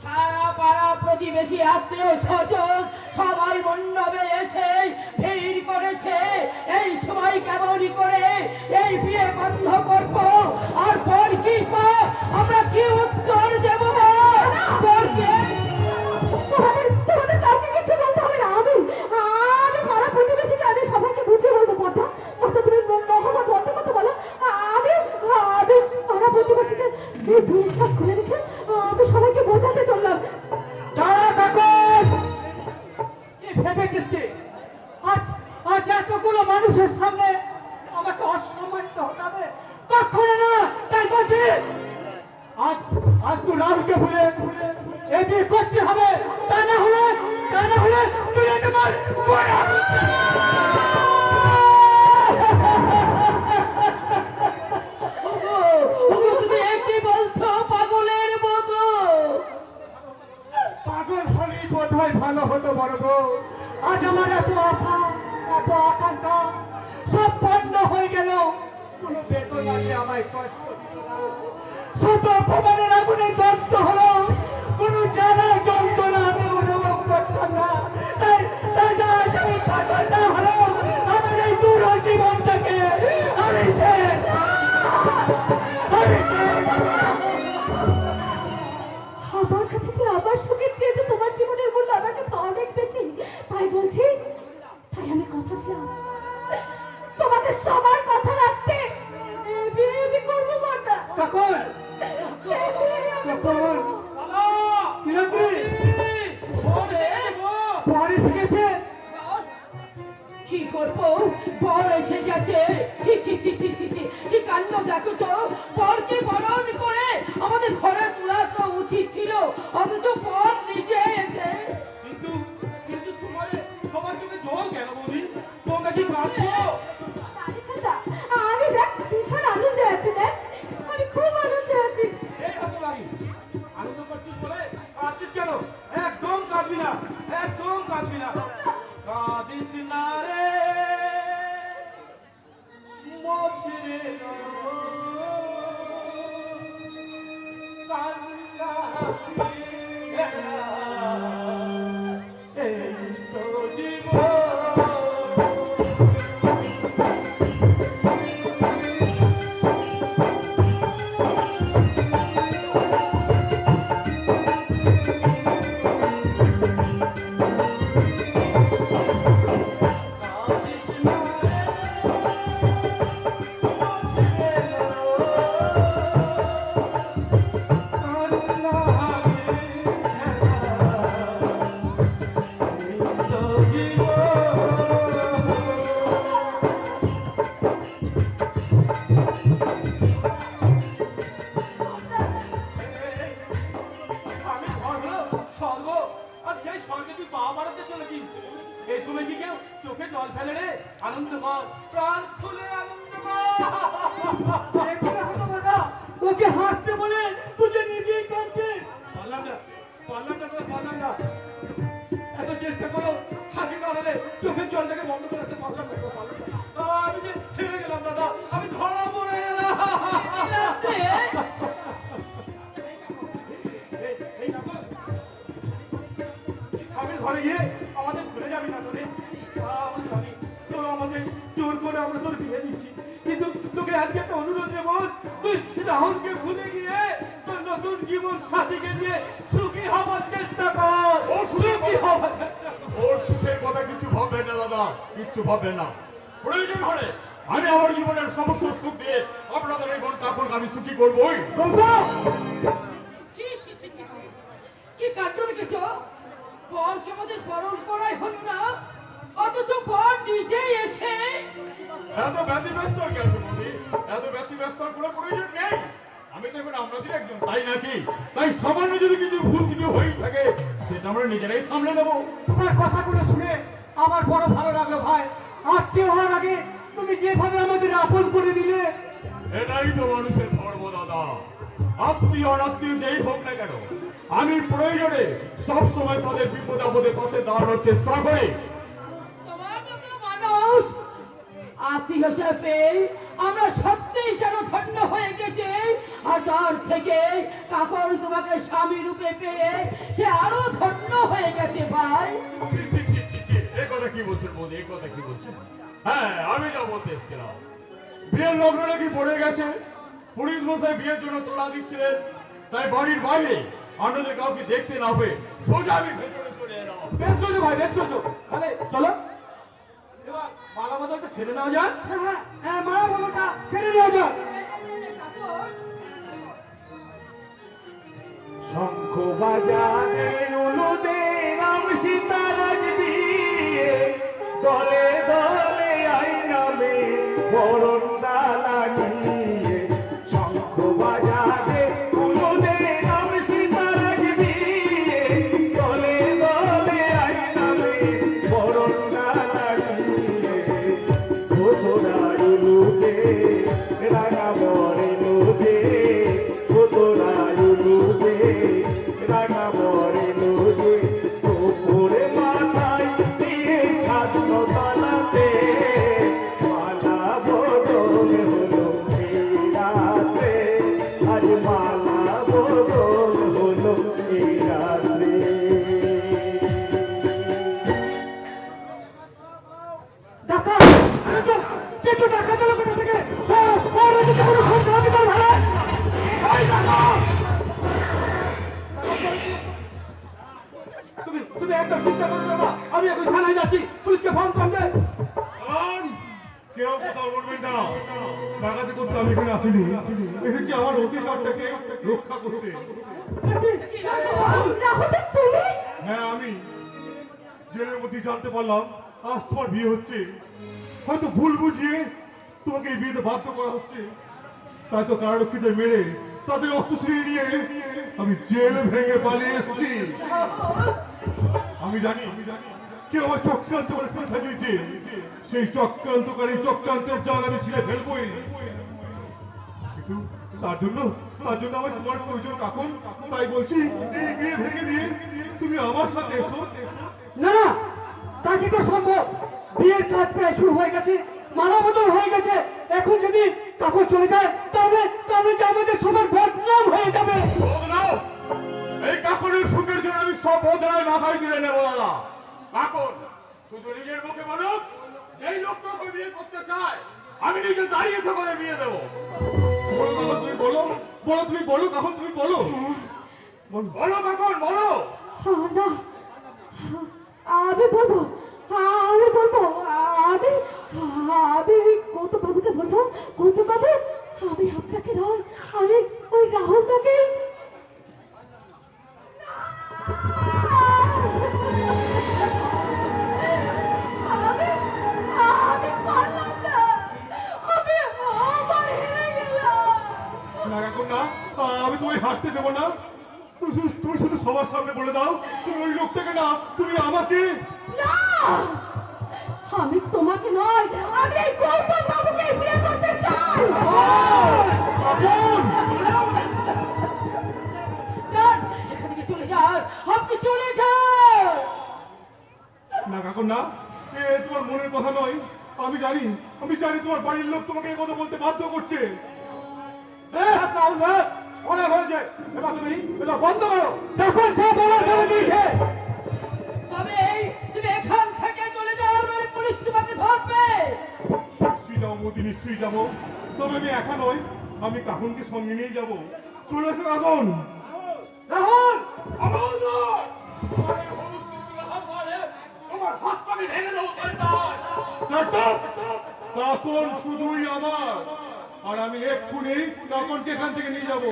সারা পাড়া প্রতিবেশী আত্মীয় স্বজন সবাই মণ্ডপে এসে ভিড় করেছে। এই সময় কেমনই করে এই বিয়ে বন্ধ করবো? আর পর কি আমরা কি উত্তর দেব? তোমাদের কাউকে কিছু বলতে হবে না। আমি পাড়া প্রতিবেশীকে আমি সবাইকে বুঝিয়ে বলবো। বড়দা তুমি মহম্মদ বন্ধ করতে বলো। আমি পাড়া প্রতিবেশীকে বিয়ের সাথ খুলে রেখে আমি সবাইকে বোঝাতে চললাম। দাঁড়া কাকন, কি ভেবেছিস কি আজ আজ এতগুলো মানুষের সামনে আমাকে অসম্মানিত হতে হবে? কখনো না। তাই বলছি আজ আজ তুই রাহুলকে ভুলে এই বিয়ে করতে হবে। তা না হলে তুই তোমার তুমি একই বলছো পাগলের মতো? পাগল হলেই বোধ হয় ভালো হতো বড় গো। আজ আমার এত আশা এত আকাঙ্ক্ষা সব বন্ধ হয়ে গেল। কোনো বেদনা যে আমায় কষ্ট দিল না, শুধু অপমানের আগুনে দগ্ধ হলো। কোনো জ্বালা যন্ত্রণা আমি অনুভব করতাম না। তাই তাই যা আজ আমি পাগল না হলো আমার এই দূর জীবনটাকে আমি শেষ। আমার কাছে যে আবার সুখের চেয়ে যে তোমার জীবনের মূল্য আমার কাছে অনেক বেশি। তাই বলছি, তাই আমি কথা দিলাম তোমাদের সবার কথা রাখতে এই বিয়ে আমি করবো বড়দা। কাকন কাকন পরে শিখেছে কি করবো? বর এসে গেছে। ছি ছি ছি ছি ছি ছি কি কাণ্ড দেখো তো। বরকে বরণ করে আমাদের ঘরে তোলা তো উচিত ছিল, অথচ বর নিজে এসে। কিন্তু কিন্তু তোমার চোখে জল কেন বৌদি? তোমরা কি কাঁদছো? আমি দেখ ভীষণ আনন্দে আছি। দেখ আমি খুব আনন্দে আছি। এই হতভাগী, আনন্দ করছিস বলে কাঁদছিস কেন? একদম কাঁদবি না, একদম কাঁদবি না। কাঁদিস না রে মোছরে কান্না হাসি এই তো জীবন। স্বামী স্বর্গ আর সেই স্বর্গে তুই পা বাড়াতে চলেছিস। এই সময় কি কেউ চোখে জল ফেলে রে? আনন্দ কর, প্রাণ খুলে আনন্দ কর। ওকে হাসতে বলে তুই নিজেই কাঁদছে। পারলাম না। এত চেষ্টা করো হাসি কাটালে চোখের জলটাকে বন্ধ করে রাখতে পারলাম না। আমি যে ছেড়ে গেলাম দাদা, আমি ধরা পড়ে গেলাম। এই দেখো, স্বামীর ঘরে গিয়ে আমাদের ভুলে যাবি না তোরে। আমি জানি তোর আমাদের জোর করে আমরা তোর বিয়ে দিচ্ছি, কিন্তু তোকে আজকে একটা অনুরোধ রে বোন, তুই রাহুলকে ভুলে গিয়ে তোর নতুন জীবন সাথীকে দিয়ে সুখী হবার চেষ্টা কর। ওর সুখের কথা কিছু ভাববেন না দাদা, কিচ্ছু ভাববেন না। প্রয়োজন হলে আমি আমার জীবনের সমস্ত সুখ দিয়ে আপনাদের এই বোন কাকুর আমি সুখী করবোই। ছি ছি ছি ছি ছি। কি কাণ্ড দেখেছো? বরকে আমাদের বরণ করাই হলো না, অথচ বর নিজে এসে। এত ব্যতিব্যস্ত গেছে বলি, এত ব্যতিব্যস্ত কোনো প্রয়োজন নেই। আমি তো এখন আপনাদের একজন, তাই নাকি? তাই সামান্য যদি কিছু ভুল ত্রুটি হয়েই থাকে সেটা আমরা নিজেরাই সামলে নেবো। তোমার কথাগুলো শুনে আমার বড় ভালো লাগলো ভাই। আত্মীয় হওয়ার আগে তুমি যেভাবে আমাদের আপন করে নিলে, এটাই তো মানুষের ধর্ম দাদা। আত্মীয় অনাত্মীয় যেই হোক না কেন, আমি প্রয়োজনে সব সময় তাদের বিপদ আপদে পাশে দাঁড়ানোর চেষ্টা করি। তোমার মতো মানুষ আত্মীয় হিসেবে আমরা সত্যিই যেন ধন্য হয়ে গেছে, আর তার থেকে কাকর তোমাকে স্বামী রূপে পেয়ে সে আরো ধন্য হয়ে গেছে ভাই। ছি, ছি, ছি, ছি, ছি। এ কথা কি বলছেন বৌদি, এ কথা কি বলছেন? হ্যাঁ, আমি যা বলতে এসেছিলাম, বিয়ের লগ্ন নাকি পড়ে গেছে, পুলিশ মশাই বিয়ের জন্য তোলা দিচ্ছিলেন, তাই বাড়ির বাইরে আপনাদের কাউকে দেখতে না পেয়ে সোজা আমি ভেতরে চলে এলাম। বেশ করছো ভাই, বেশ করছো। তাহলে চলো এবার মালা বদলটা সেরে নেওয়া যাক। হ্যাঁ, মালা বদলটা সেরে নেওয়া যাক। শঙ্খ বাজানে উলুদে রাম সীতার আজ বিয়ে, দলে দলে আই নামে বরণ ডালা নিয়ে। শঙ্খ বাজানে উলুদে রাম সীতার আজ বিয়ে, দলে দলে আই নামে বরণ ডালা নিয়ে। তোরা উলুদে রাঙা বরেল যে, তোরা উলুদে রাঙা বরেল যে। ওপরে মাথায় দিয়ে ছাত্র তালাতে মালা বদল হলো এই রাত্রে, আজ মালা বদল হলো এই রাত্রে। ডাকা কিন্তু টাকা দিল কোথা থেকে? তুমি একদম চিন্তা করো না, আমি এখন থানায় যাচ্ছি, পুলিশকে ফোন করবে। দাঁড়ান, কেউ কোথাও বলবেন না। ডাকাতি করতে আমি এখানে আসিনি, এসেছি আমার অধিকারটাকে রক্ষা করতে। রাহুল তুমি? হ্যাঁ, আমি জেলের মধ্যে জানতে পারলাম আজ তোমার বিয়ে হচ্ছে। হয়তো ভুল বুঝিয়ে তোমাকে এই বিয়েতে বাধ্য করা হচ্ছে, তাই তো কারারক্ষীদের মেরে তাদের অস্ত্র ছিনিয়ে নিয়ে আমি জেল ভেঙে পালিয়ে এসেছি। আমি জানি কেউ আমার চক্রান্ত করে ফেলে সাজিয়েছে, সেই চক্রান্তকারী চক্রান্তের জাল আমি ছিঁড়ে ফেলবই। কিন্তু তার জন্য আমার তোমার প্রয়োজন কাকুন, তাই বলছি যে এই বিয়ে ভেঙে দিয়ে তুমি আমার সাথে এসো। না না, তা কি করে সম্ভব? বিয়ের কাজ প্রায় শুরু হয়ে গেছে, মালা বদল হয়ে গেছে। এখন যদি কাকু চলে যায় তাহলে যে আমাদের সবার বদনাম হয়ে যাবে। বদনাম? এই কাকনের সুখের জন্য আমি সব বদনায় মাথায় তুলে নেবো দাদা। কাকন শুধু নিজের মুখে বলুক, যেই লোকটা ওকে বিয়ে করতে চায় আমি নিজে দাঁড়িয়ে করে বিয়ে দেবো। বলো বাবা, তুমি বলো, তুমি বলো কাকুন, তুমি বলো। বলো কাকন, বলো। না, আমি বলবো, আমি গৌতম বাবুকে বলবো। গৌতম বাবু, আমি আপনাকে নয়, আমি ওই রাহুলটাকে। আমি পারলাম না, আমার হেরে গেলাম। না কাকুন না, আমি তোমায় হাঁটতে দেবো না। তুমি শুধু সবার সামনে বলে দাও তুমি ওই লোকটাকে না, তুমি আমাকে। না, আমি তোমাকে নয়, আমি এই গৌতম বাবুকে বিয়ে করতে চাই। যান, এখান থেকে চলে যান, আপনি চলে যান। না কাকুন না, এ তোমার মনের কথা নয়। আমি জানি তোমার বাড়ির লোক তোমাকে এই কথা বলতে বাধ্য করছে। অনেক হয়েছে, এবার তুমি এটা বন্ধ করো। তখন যা বলার বলে দিয়েছে। তবে তুমি এখান থেকে চলে যাও, নইলে পুলিশ তোমাকে ধরবে। নিশ্চয়ই যাবো বৌদি, নিশ্চয়ই যাবো। তবে আমি একা নয়, আমি কাকুনকে সঙ্গে নিয়ে যাবো। চলে এসো কাকুন। রাহুল, আমার নয়, তোমার এই হলুদ সিঁদুরে হাত মারে তোমার হাতটা আমি ভেঙে দেবো শয়তান। Shut up! কাকুন শুধুই আমার, আর আমি এক্ষুনি কাকুনকে এখান থেকে নিয়ে যাবো।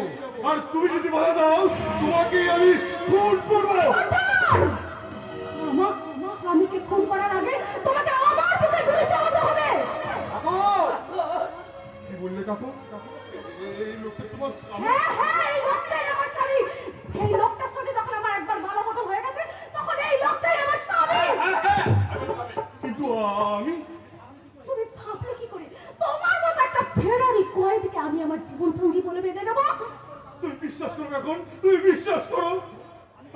আর তুমি যদি বাধা দাও তোমাকে আমি খুন করবো। আমি কি খুন করার আগে তোমাকে আমার বুকে গুলি চালাতে হবে? কি বললে কাকু? এই লোকটা তোমার স্বামী? হ্যাঁ, এই লোকটাই আমার স্বামী। এই লোকটার সঙ্গে যখন আমার একবার মালা বদল হয়ে গেছে, তখন এই লোকটাই আমার স্বামী। কিন্তু আমি তুমি ভাবলে কি করে তোমার মতো একটা ফেরারি কয়েদিকে আমি আমার জীবন সঙ্গী বলে বেঁধে নেবো? তুমি বিশ্বাস করো কাকুন, তুমি বিশ্বাস করো,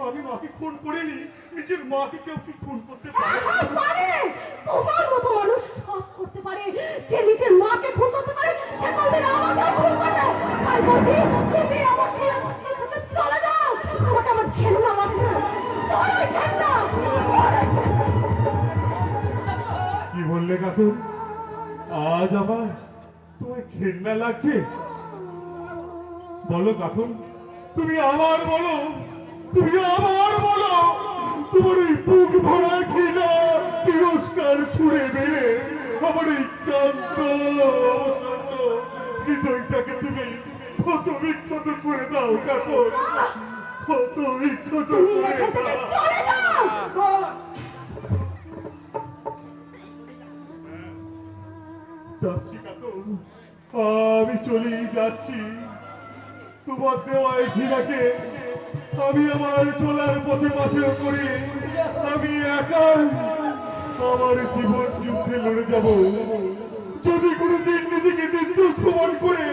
আমি মাকে খুন করিনি। নিজের মাকে কেউ কি খুন করতে পারে? পারে, তোমার মতো মানুষ সব করতে পারে। যে নিজের মাকে খুন করতে পারে সে কোনদিন আমাকে খুন করবে। তাই বলছি তুমি আমার সেই অবস্থা থেকে চলে যাও। তোমাকে আমার ঘেন্না লাগছে, বড় ঘেন্না, বড় ঘেন্না। কি বললে কাকুন? আজ আবার তোমায় ঘেন্না লাগছে? বলো কাকুন, তুমি আবার বলো, তুমি আবার বলো। তোমার ওই বুক ভরা ঘৃণা তিরস্কার ছুড়ে মেরে আমার এই ক্লান্ত অবসন্ন হৃদয়টাকে তুমি ক্ষত বিক্ষত করে দাও কাকুন, ক্ষত বিক্ষত তুমি করে এখান থেকে দাও। চলে যাও। যাচ্ছি কাকুন, আমি চলেই যাচ্ছি। তোমার দেওয়া এই ঘৃণাকে আমি আমার চলার পথে পাথেয় করি। আমি একা আমার জীবন যুদ্ধে লড়ে যাব। যদি কোনোদিন নিজেকে নির্দোষ প্রমাণ করে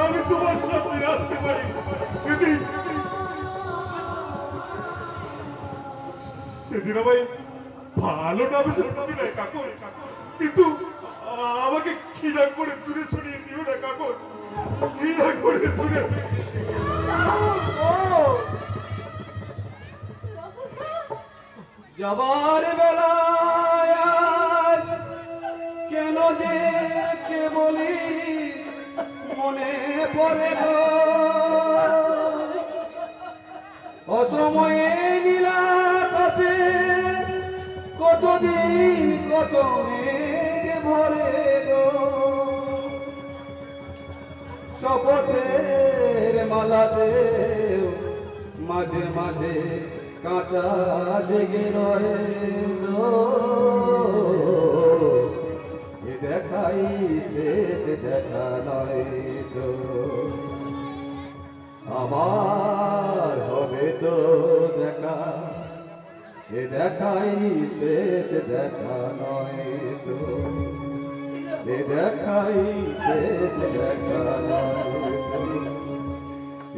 আমি তোমার সামনে আসতে পারি, সেদিন আমায় ভালো নামে সত্যি নয় কাকুন, কিন্তু আমাকে ঘৃণা করে দূরে সরিয়ে দিও না কাকুন, ঘৃণা করে দূরে যাবার বেলায় আজ কেন যে কে বলি মনে পড়ে গো, অসময়ে নীলাকাশে কতদিন কত মেঘ ভরে গো, শপথের মালাতে মাঝে মাঝে কাঁটা জেগে রয়ে গো, এ দেখাই শেষ দেখা নয় তো, আমার হবে তো দেখা, এ দেখাই শেষ দেখা নয় তো, এ দেখাই শেষ দেখা নয় তো,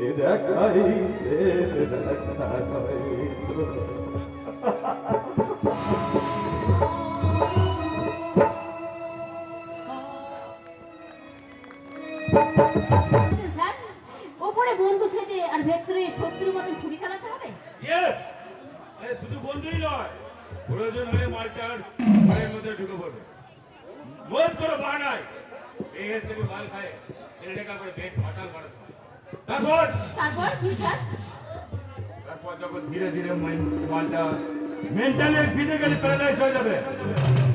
এ দেখাই শেষ দেখা নয় তো। স্যার, ওপরে বন্ধু সেজে আর ভেতরে শত্রুর মতন ছুরি চালাতে হবে? ইয়েস, শুধু বন্ধুই নয়, প্রয়োজন হলে মালটার ঘরের মধ্যে ঢুকে পড়বে। মোজ করো বানায় এই হিসেবে মাল খায় ছেলেটা করে পেট ফাটাল করে। তারপর তারপর কি স্যার? তারপর যখন ধীরে ধীরে মালটা মেন্টালি ফিজিক্যালি প্যারালাইজ হয়ে যাবে,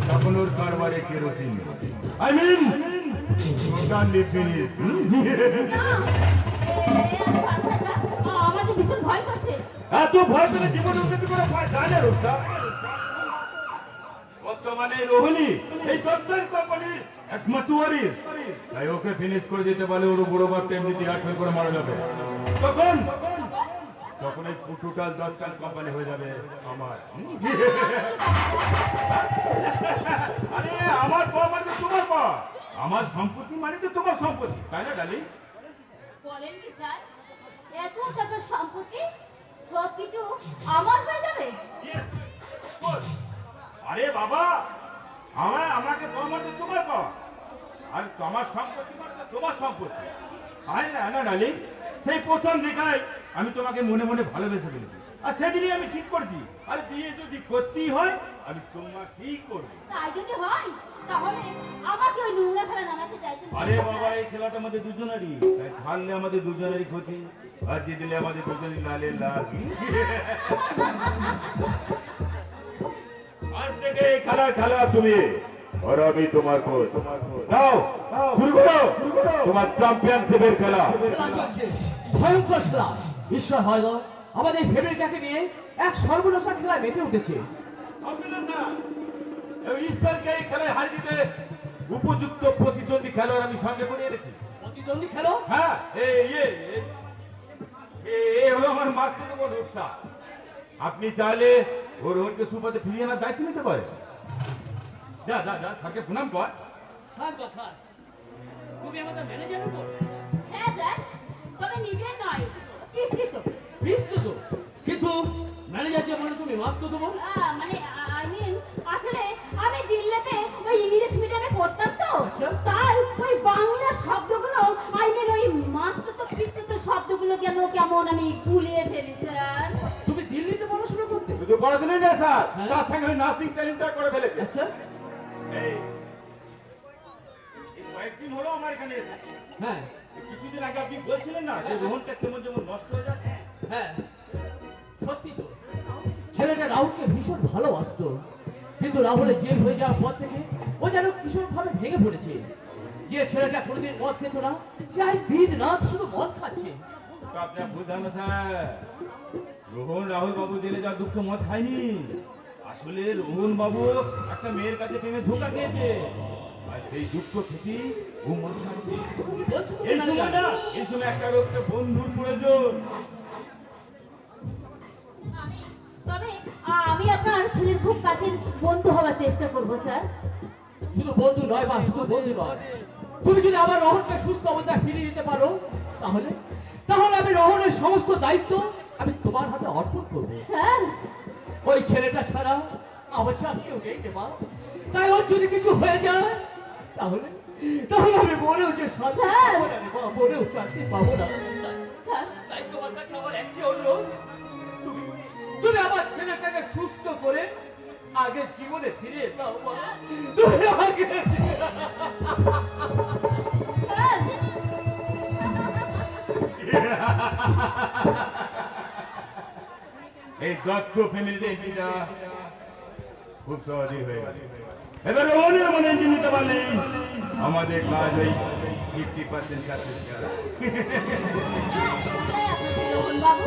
তখন ওর কারবারে kerosene, I mean totally finish. আমার তো ভীষণ ভয় করছে। এত ভয় পেলে জীবন উন্নতি করে ভয় যায় না রূপসা। বর্তমানে রোহিণী এই দত্তন কোম্পানির একমাত্র ওয়ারিস, তাই ওকে ফিনিশ করে দিতে পারলে ওর বুড়ো বাপটা এমনিতে হার্ট ফেল করে মারা যাবে। তখন তখন এই টোটাল দত্তন কোম্পানি হয়ে যাবে আমার। আরে আমার পাওয়া মানে তো তোমার পাওয়া, আমার সম্পত্তি মানে তো তোমার সম্পত্তি, তাই না ডালি? বলেন কি স্যার, এত টাকার সম্পত্তি সবকিছু আমার হয়ে যাবে? আরে বাবা, আমাকে পাওয়া মানে তোমার পাওয়া, আর তোমার সম্পত্তি মানে তোমার সম্পত্তি, তাই না? না ডালি, সেই প্রথম দেখায় আমি তোমাকে মনে মনে ভালোবেসে ফেলেছি, আর সেদিনই আমি ঠিক করছি, আরে বিয়ে যদি করতেই হয় আমি তোমাকেই করবো। তাই যদি হয় তাহলে আমাকে ওই নোংরা খেলা নামাতে চাইছেন? আরে বাবা, এই খেলাটা আমাদের দুজনেরই, তাই হারলে আমাদের দুজনেরই ক্ষতি, আর জিতলে আমাদের দুজনেরই লালের লাল। আজ থেকে এই খেলা খেলা তুমি আর আমি তোমার কোচ। নাও শুরু করো তোমার চ্যাম্পিয়নশিপের খেলা। খেলা চলছে, ভয়ঙ্কর খেলা। ঈশ্বর হয়তো আমাদের ফেভারিটটাকে নিয়ে এক সর্বনাশা খেলা মেতে উঠেছে। ঈশ্বরকে এই খেলায় হারিয়ে দিতে উপযুক্ত প্রতিদ্বন্দ্বী খেলোয়াড় আমি সঙ্গে করে এনেছি। প্রতিদ্বন্দ্বী খেলো? হ্যাঁ, এই হলো আমার মাস্টার বোন রূপসা। আপনি চাইলে ও রোহনকে সুপাতে ফিরিয়ে আনার দায়িত্ব নিতে পারে। যা যা যা, স্যারকে প্রণাম কর। খান বা খান, তুমি আমাদের ম্যানেজার উপর। হ্যাঁ স্যার, তবে নিজের নয়, যাচ্ছে মানে তুমি মাস্ত দেবো? মানে আই মিন আসলে আমি দিল্লিতে ওই ইংলিশ মিডিয়ামে পড়তাম তো, তাই ওই বাংলা শব্দগুলো আই মিন ওই মাস্ত তো পিস্ত তো শব্দগুলো কেমন আমি ভুলিয়ে ফেলি স্যার। তুমি দিল্লিতে পড়াশোনা করতে? শুধু পড়াশোনাই না স্যার, হ্যাঁ। তার সঙ্গে নার্সিং ট্রেনিংটা করে ফেলেছে। আচ্ছা, এই কয়েকদিন হলো আমার এখানে এসেছে। হ্যাঁ কিছুদিন আগে আপনি বলছিলেন না যে রোহনটা কেমন যেমন নষ্ট হয়ে যাচ্ছে। হ্যাঁ সত্যি তো, ছেলেটা রাহুলকে ভীষণ ভালোবাসতো, কিন্তু রাহুলের জেল হয়ে যাওয়ার পর থেকে ও যেন কিশোর ভাবে ভেঙে পড়েছে। যে ছেলেটা কোনোদিন মদ খেত না, সে আজ দিন রাত শুধু মদ খাচ্ছে। তো আপনি বুঝলেন না স্যার, রোহন রাহুল বাবু জেলে যাওয়ার দুঃখ মদ খায়নি। আসলে রোহন বাবু একটা মেয়ের কাছে প্রেমে ধোঁকা খেয়েছে, আর সেই দুঃখ খেতে ও মদ খাচ্ছে। কি বলছো তুমি? এই সময় না, এই সময় একটা রোগটা বন্ধুর প্রয়োজন। তবে আমি আপনার ছেলের খুব কাছের বন্ধু হওয়ার চেষ্টা করব স্যার। শুধু বন্ধু নয়, বা শুধু বন্ধু নয়, তুমি যদি আমার রহনকে সুস্থ অবস্থায় ফিরিয়ে দিতে পারো, তাহলে তাহলে আমি রহনের সমস্ত দায়িত্ব আমি তোমার হাতে অর্পণ করবো। স্যার ওই ছেলেটা ছাড়া আমার ছাড়া কেউ নেই দেবা, তাই ওর যদি কিছু হয়ে যায় তাহলে তাহলে আমি মনেও যে শান্তি স্যার! পাবো না রে বাবা, মনেও শান্তি পাবো না। স্যার তাই তোমার কাছে আমার একটি অনুরোধ, তুমি তুমি আমার ছেলেটাকে সুস্থ করে আগের জীবনে ফিরিয়ে দাও মা। তুমি আমাকে স্যার এই দত্ত ফ্যামিলিতে এমপিটা খুব সহজেই হয়ে গেল। এবার রোহনের মনে এমপি নিতে পারলে আমাদের কাজ ওই 50% সাকসেস করা। কোথায় আপনার সেই রোহন বাবু?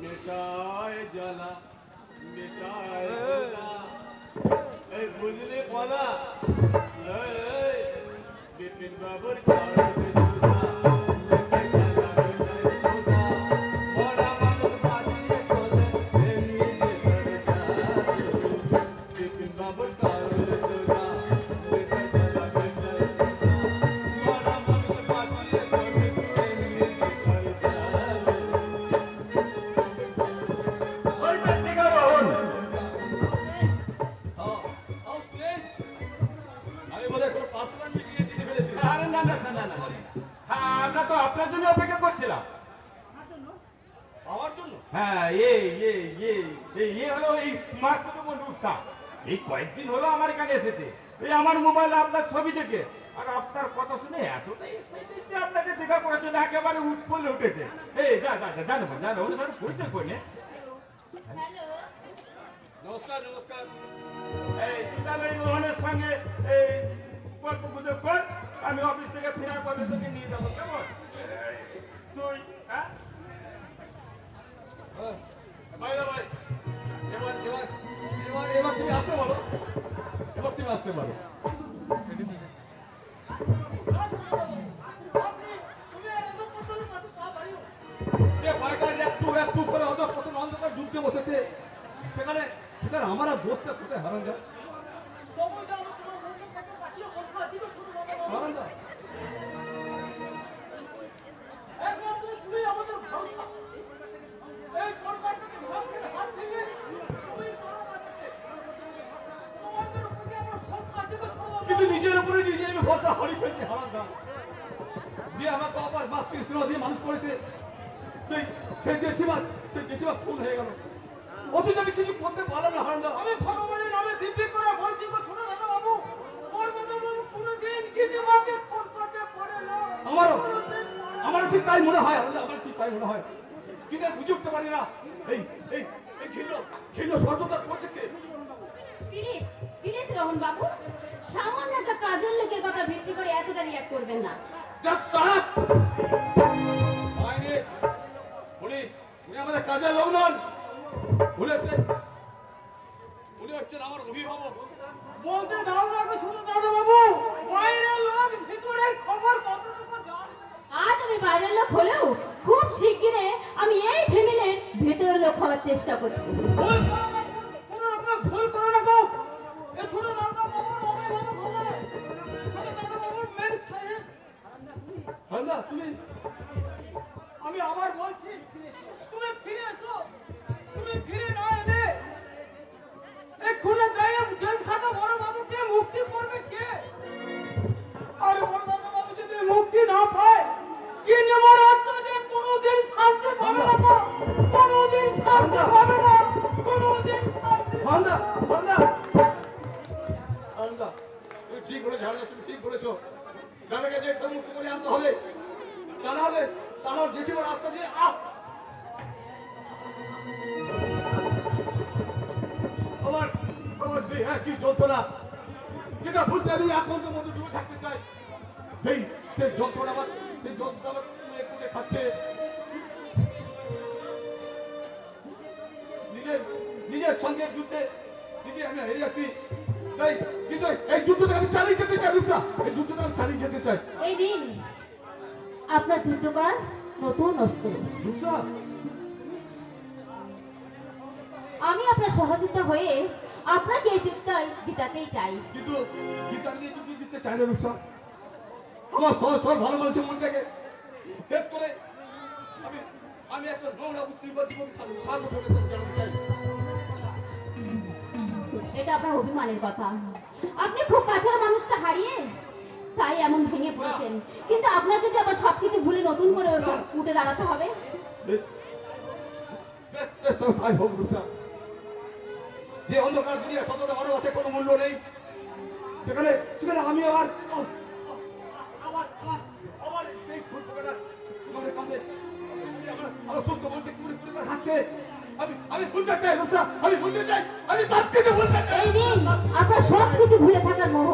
মেটায় জ্বালা মেটায় জ্বালা, এই বুঝলি বলা বিপিন বাবুর বিপিন বাবুর ওইটা শেখা রোহন। আমি বোধহয় কোনো পার্সোনাল মিটিংয়ে দিতে পেরেছি। আরে না না না না না। হ্যাঁ, আমরা তো আপনার জন্য অপেক্ষা করছিলাম। আমার জন্য হ্যাঁ, এই হলো এই মাস্টার বন্ধু উৎসাহ। এই কয়েকদিন হলো আমার এখানে এসেছে, এই আমার মোবাইলে আপনার ছবি দেখে আর আপনার কথা শুনে এতটাই এক্সাইটেড যে আপনাকে দেখা করার জন্য একেবারে উৎফুল্লে উঠেছে। এই যা যা যা জানো জানো ওদের সাথে পরিচয় করে নে। হ্যালো নমস্কার নমস্কার। এই তুই তাহলে এই রোহনের সঙ্গে এই গল্প গুজব কর, আমি অফিস থেকে ফেরার পথে তোকে নিয়ে যাবো, কেমন? তুই হ্যাঁ ভাই ভাই এবার এবার এবার এবার তুমি আসতে পারো, এবার তুমি আসতে পারো। যে ভয়টা একটু করে অধঃপতন অন্ধকার যুদ্ধে বসেছে, সেখানে সেখানে আমার আর দোষটা কোথায় হারান যায়? হারান যায় কিন্তু নিজের উপরে নিজে আমি ভরসা হারিয়ে ফেলছি হারান দা। যে আমার বাবার মাতৃস্নেহ দিয়ে মানুষ করেছে, সেই জেঠিমা খুন হয়ে গেল, অথচ আমি কিছু করতে পারলাম না হারান দা। আমি ভগবানের নামে দিব্যি করে বলছি গো ছোট দাদা বাবু, বড় দাদা বাবু কোনোদিন গিনিমাকে ফোন করতে পারে না। আমারও ঠিক তাই মনে হয় হারান দা, আমার ঠিক তাই মনে হয়, কিন্তু আমি বুঝে উঠতে পারি না এই এই এই ঘৃণ্য ষড়যন্ত্র করছে কে? প্লিজ প্লিজ রোহন বাবু, সামান্য একটা কাজের লোকের কথা ভিত্তি করে এতটা রিয়াক্ট করবেন না। Just shut up! উনি আমাদের কাজের লোক নন, উনি হচ্ছেন আমার অভিভাবক। বলতে দাও না গো ছোট দাদা বাবু, বাইরের লোক ভিতরের খবর কতটুকু জানে? আজ আমি বাইরের লোক হলেও খুব শিগগিরই আমি এই ফ্যামিলির ভেতরের লোক হওয়ার চেষ্টা করব। ভুল করো না গো, এ ছোট দাদা বাবুর অভিভাবক হবে। ছোট হারান্দা হারান্দা হারান্দা তুমি ঠিক বলেছো হারান্দা, তুমি ঠিক বলেছো। গ্রামে যে মুক্ত করে আনতে হবে, তা না হলে জেঠিমার আত্মা যে আমার সেই একই যন্ত্রণা, যেটা ভুলতে আমি এখন তো মধ্যে ডুবে থাকতে চাই, সেই যন্ত্রণা আমার, সেই যন্ত্রণা আমার কুড়ে খাচ্ছে। নিজের সঙ্গে যুদ্ধে নিজে আমি হেরে যাচ্ছি, তাই কিন্তু এই যুদ্ধটা আমি চালিয়ে যেতে চাই রূপসা, এই যুদ্ধটা আমি চালিয়ে যেতে চাই। এই নিন আপনার যুদ্ধ করার নতুন অস্ত্র। রূপসা, আমি আপনার সহযোগিতা হয়ে আপনাকে এই যুদ্ধটাই জিতাতেই চাই। কিন্তু আমি এই যুদ্ধ জিততে চাই না রূপসা। আমার সব ভালো মানুষের মনটাকে শেষ করে আমি একটা নোংরা উশৃঙ্খল জীবন সার্বত জানাতে চাই। এটা আপনার অভিমানের কথা। আপনি খুব কাছের মানুষটা হারিয়ে তাই এমন ভেঙে পড়েছেন, কিন্তু আপনাকে যে আবার সবকিছু ভুলে নতুন করে উঠে দাঁড়াতে হবে। বেশ তবে তাই হোক রূপসা। যে অন্ধকার দুনিয়া সততা মানবতার কোনো মূল্য নেই, সেখানে আমি আবার সেই ফুল পোকাটা তোমাদের কাঁধে আমার সুস্থ মনকে কুড়ে কুড়ে খাচ্ছে। আমি ভুলতে চাই রূপসা, আমি ভুলতে চাই, আমি সব কিছু ভুলতে চাই। এই নিন আপনার সবকিছু ভুলে থাকার মোহ।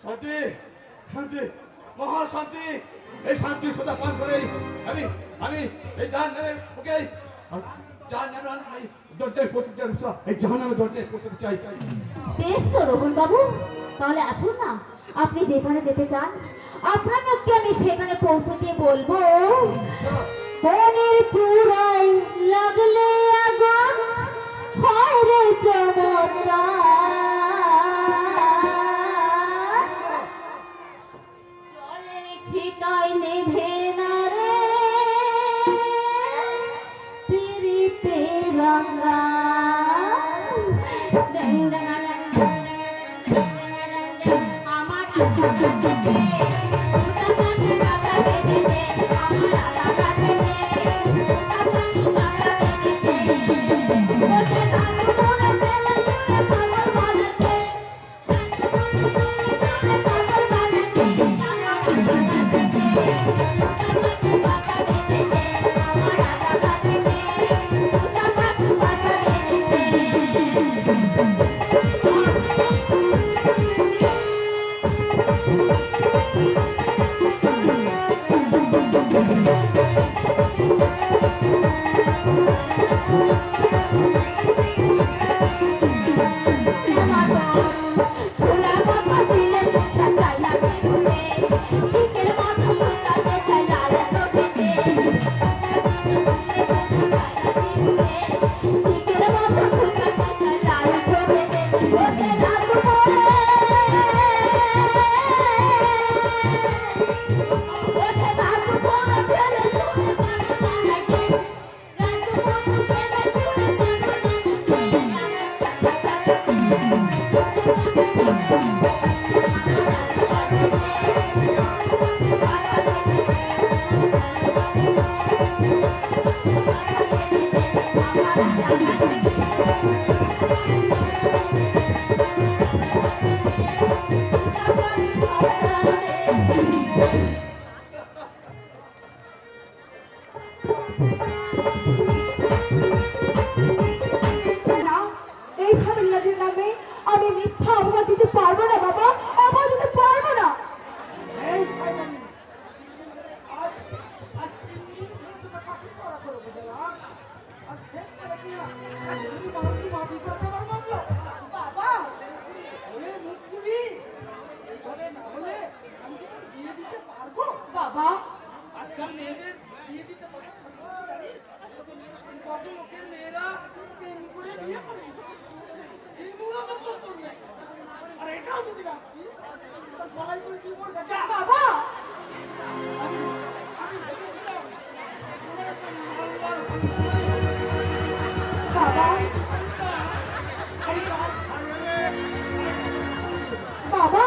শান্তি, শান্তি, মহা শান্তি। এই শান্তি সোজা পান করে আমি এই জাহান্নামের বুকে জাহান্নামের দরজায় পৌঁছতে চাই রূপসা, এই জাহান্নামের দরজায় পৌঁছতে চাই। বেশ তো রঘুন বাবু, তাহলে আসুন না, আপনি যেখানে যেতে চান আপনার মুখে আমি সেখানে পৌঁছে দিয়ে বলবো। বনের চূড়ায় লাগলে আগুন হয় রে চমৎকার, জলের ছিটায় নেভে না রে পিরিতে রাঙা। আমার বাবা আজকাল মেয়েদের বিয়ে দিতে কত জানিস? কত লোকের মেয়েরা প্রেম করে বিয়ে করে, সেই মূলত তোর নেই। আর এটাও যদি না করিস, তোর গলায় করে কি পড়বে? যা বাবা আমি ভেবেছিলাম তোমার একটা বাবা বাবা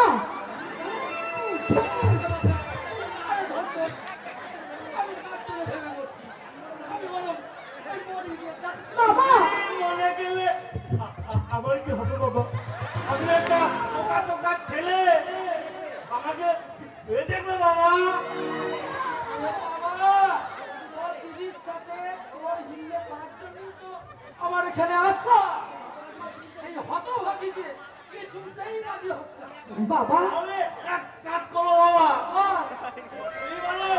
আরে ধর ধর। আমি কার জন্য ভেবে করছি? আমি বরং এই মরি গিয়ে যাক। বাবা মরে গেলে আমার কি হবে বাবা? আমি একটা টোকা টোকা ছেলে, আমাকে এ দেখবে বাবা। আরে বাবা, তোর দিদির সাথে তোর হিল্লে করার জন্যই তো আমার এখানে আসা। এই হতভাগী যে কিছুতেই রাজি হচ্ছে না। বাবা তাহলে এক কাজ করো বাবা, বাবা, এই বলো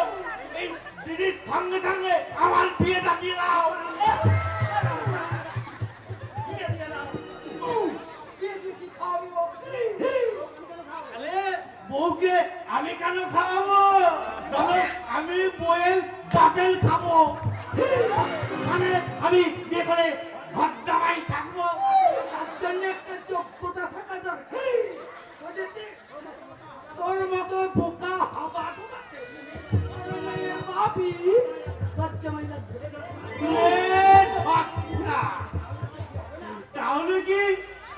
এই দিদির সঙ্গে সঙ্গে আমার বিয়েটা দিয়ে দাও। বিয়ে দিয়ে দাও। বিয়ে দিয়ে কি খাওয়াবি বলছি? আরে বউকে আমি কেন খাওয়াবো? তবে আমি বউয়ের বাপেল খাবো, মানে আমি যে করে ঘর জামাই থাকবো। তার জন্য একটা যোগ্যতা থাকা দরকার। বুঝেছিস? তোর মতো বোকা হবা তোমাকে। তোর মানে বাপি বাচ্চা মাইনা ধরে গেল। এ ছক্কা! তাহলে কি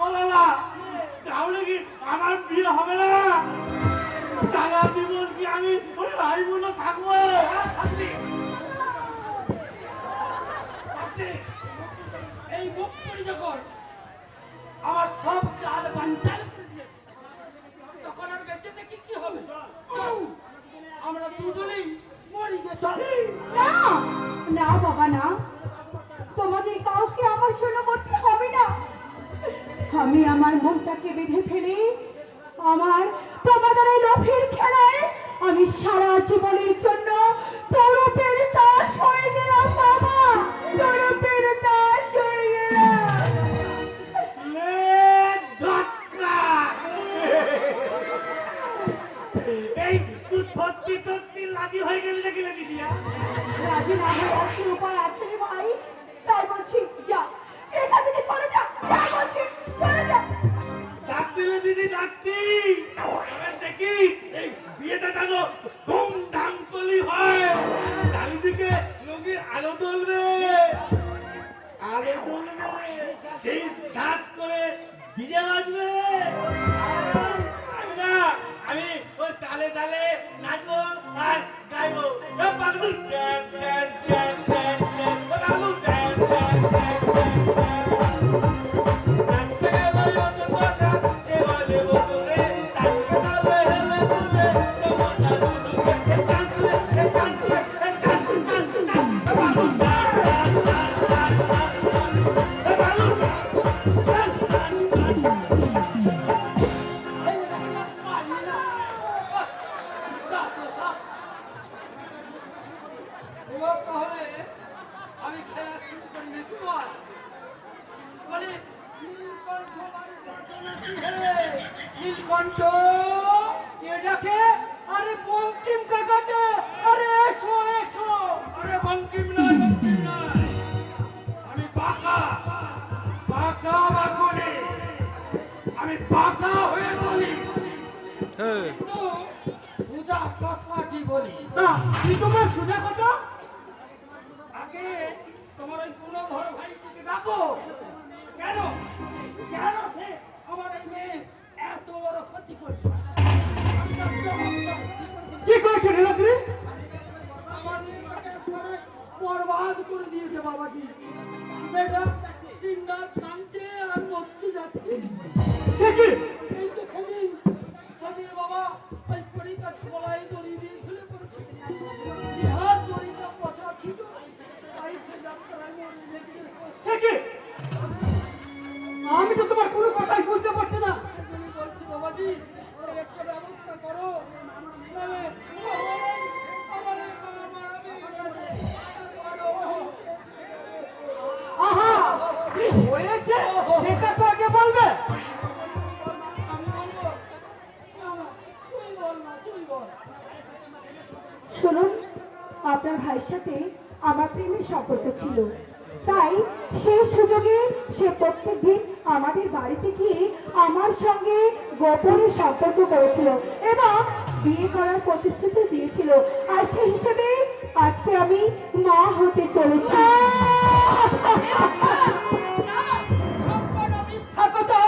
ও বাবা, তাহলে কি আমার বিয়ে হবে না? সারা জীবন কি আমি ওই ভাই বোনও থাকবো? থাকবি। থাকবি। এই মুখ করে যখন আমার সব চাল বাঞ্চাল করে দিয়েছে, তখন আর বেঁচে থেকে কি হবে? আমরা দুজনেই মরি গে চল। না না বাবা না, তোমাদের কাউকে আমার জন্য মরতে হবে না। আমি আমার মনটাকে বেঁধে ফেলে তোমাদের এই লোভের খেলায় আমি সারা জীবনের জন্য তরপের দাস হয়ে গেলাম বাবা, তরপের দাস হয়ে গেলাম। এই তুই সত্যি সত্যি লাজি হয়ে গেলি নাকি দিদিয়া? রাজি না হয়ে আর কি উপায় আছে রে ভাই? তাই বলছি যা, এখান থেকে চলে যা, যা বলছি চলে যা। ডাকতি রে দিদি ডাকতি, এবার দেখি এই বিয়েটা যেন ধুমধাম করলি হয়, চারিদিকে নদীর আলো জ্বলবে, আলো জ্বলবে, এই ধাত করে ডিজে বাজবে, আমি না আমি ওই তালে তালে নাচবো আর গাইবো। এ পাগলু dance dance dance dance dance, এ পাগলু ড্যান্স ড্যান্স ড্যান্স নাচতে গেলে অত কথা এ বলে বলে তাকে তালে হেলে দুলে মনটা দুলে এ চান্সলে এ চান্সলে এ চান্স চান্স চান্স, এ পাগলু ডান্স ডান্স ডান্স ডান্স এ পাগলু ডান্স ডান্স ডান্স। এবার তাহলে আমি খেলা শুরু করি নাকি বল? বলে নীলকণ্ঠ বাড়িতে চলেছি হে। নীলকণ্ঠ কে ডাকে? আরে বঙ্কিম কাকাকে। আরে এসো এসো। আরে বঙ্কিম নয়, বঙ্কিম নয়, আমি পাকা পাকা বাগুনি, আমি পাকা হয়ে চলি। কিন্তু সোজা কথাটি বলি। তা কি তোমার সোজা কথা? আগে তোমার ওই গুণধর ভাইটিকে ডাকো। কেন কেন সে আমার এই মেয়ে এত বড় ক্ষতি করবে? আমি তার জবাব চাই। কি করেছে নীলাদ্রি? আমার মেয়েটাকে পরে বরবাদ করে দিয়েছে বাবাজি। মেয়েটা দিন রাত কাঁদছে আর মরতে যাচ্ছে। সে কি? এই তো সেদিন সেদিন বাবা ওই কড়িটা গলায় দড়ি দিয়ে ঝুলে পড়েছে। ইহার দড়িটা পচা ছিল, তাই সে যাত্রায় মরে গেছে। সে কি? আমি তো তোমার কোনো কথাই বুঝতে পারছি না। সেজন্য বলছি বাবাজি, এর একটা ব্যবস্থা করো, নাহলে আমার এই মা মারা মেয়েটাকে আহা, কি হয়েছে সেটা তো আগে বলবে। আমি বলবো না, না, তুই বল না, তুই বল। শুনুন, আপনার ভাইয়ের সাথে আমার প্রেমের সম্পর্ক ছিল, তাই সেই সুযোগে সে প্রত্যেকদিন আমাদের বাড়িতে গিয়ে আমার সঙ্গে গোপনে সম্পর্ক করেছিল এবং বিয়ে করার প্রতিশ্রুতি দিয়েছিল। আর সেই হিসেবে আজকে আমি মা হতে চলেছি। না, সম্পূর্ণ মিথ্যা কথা।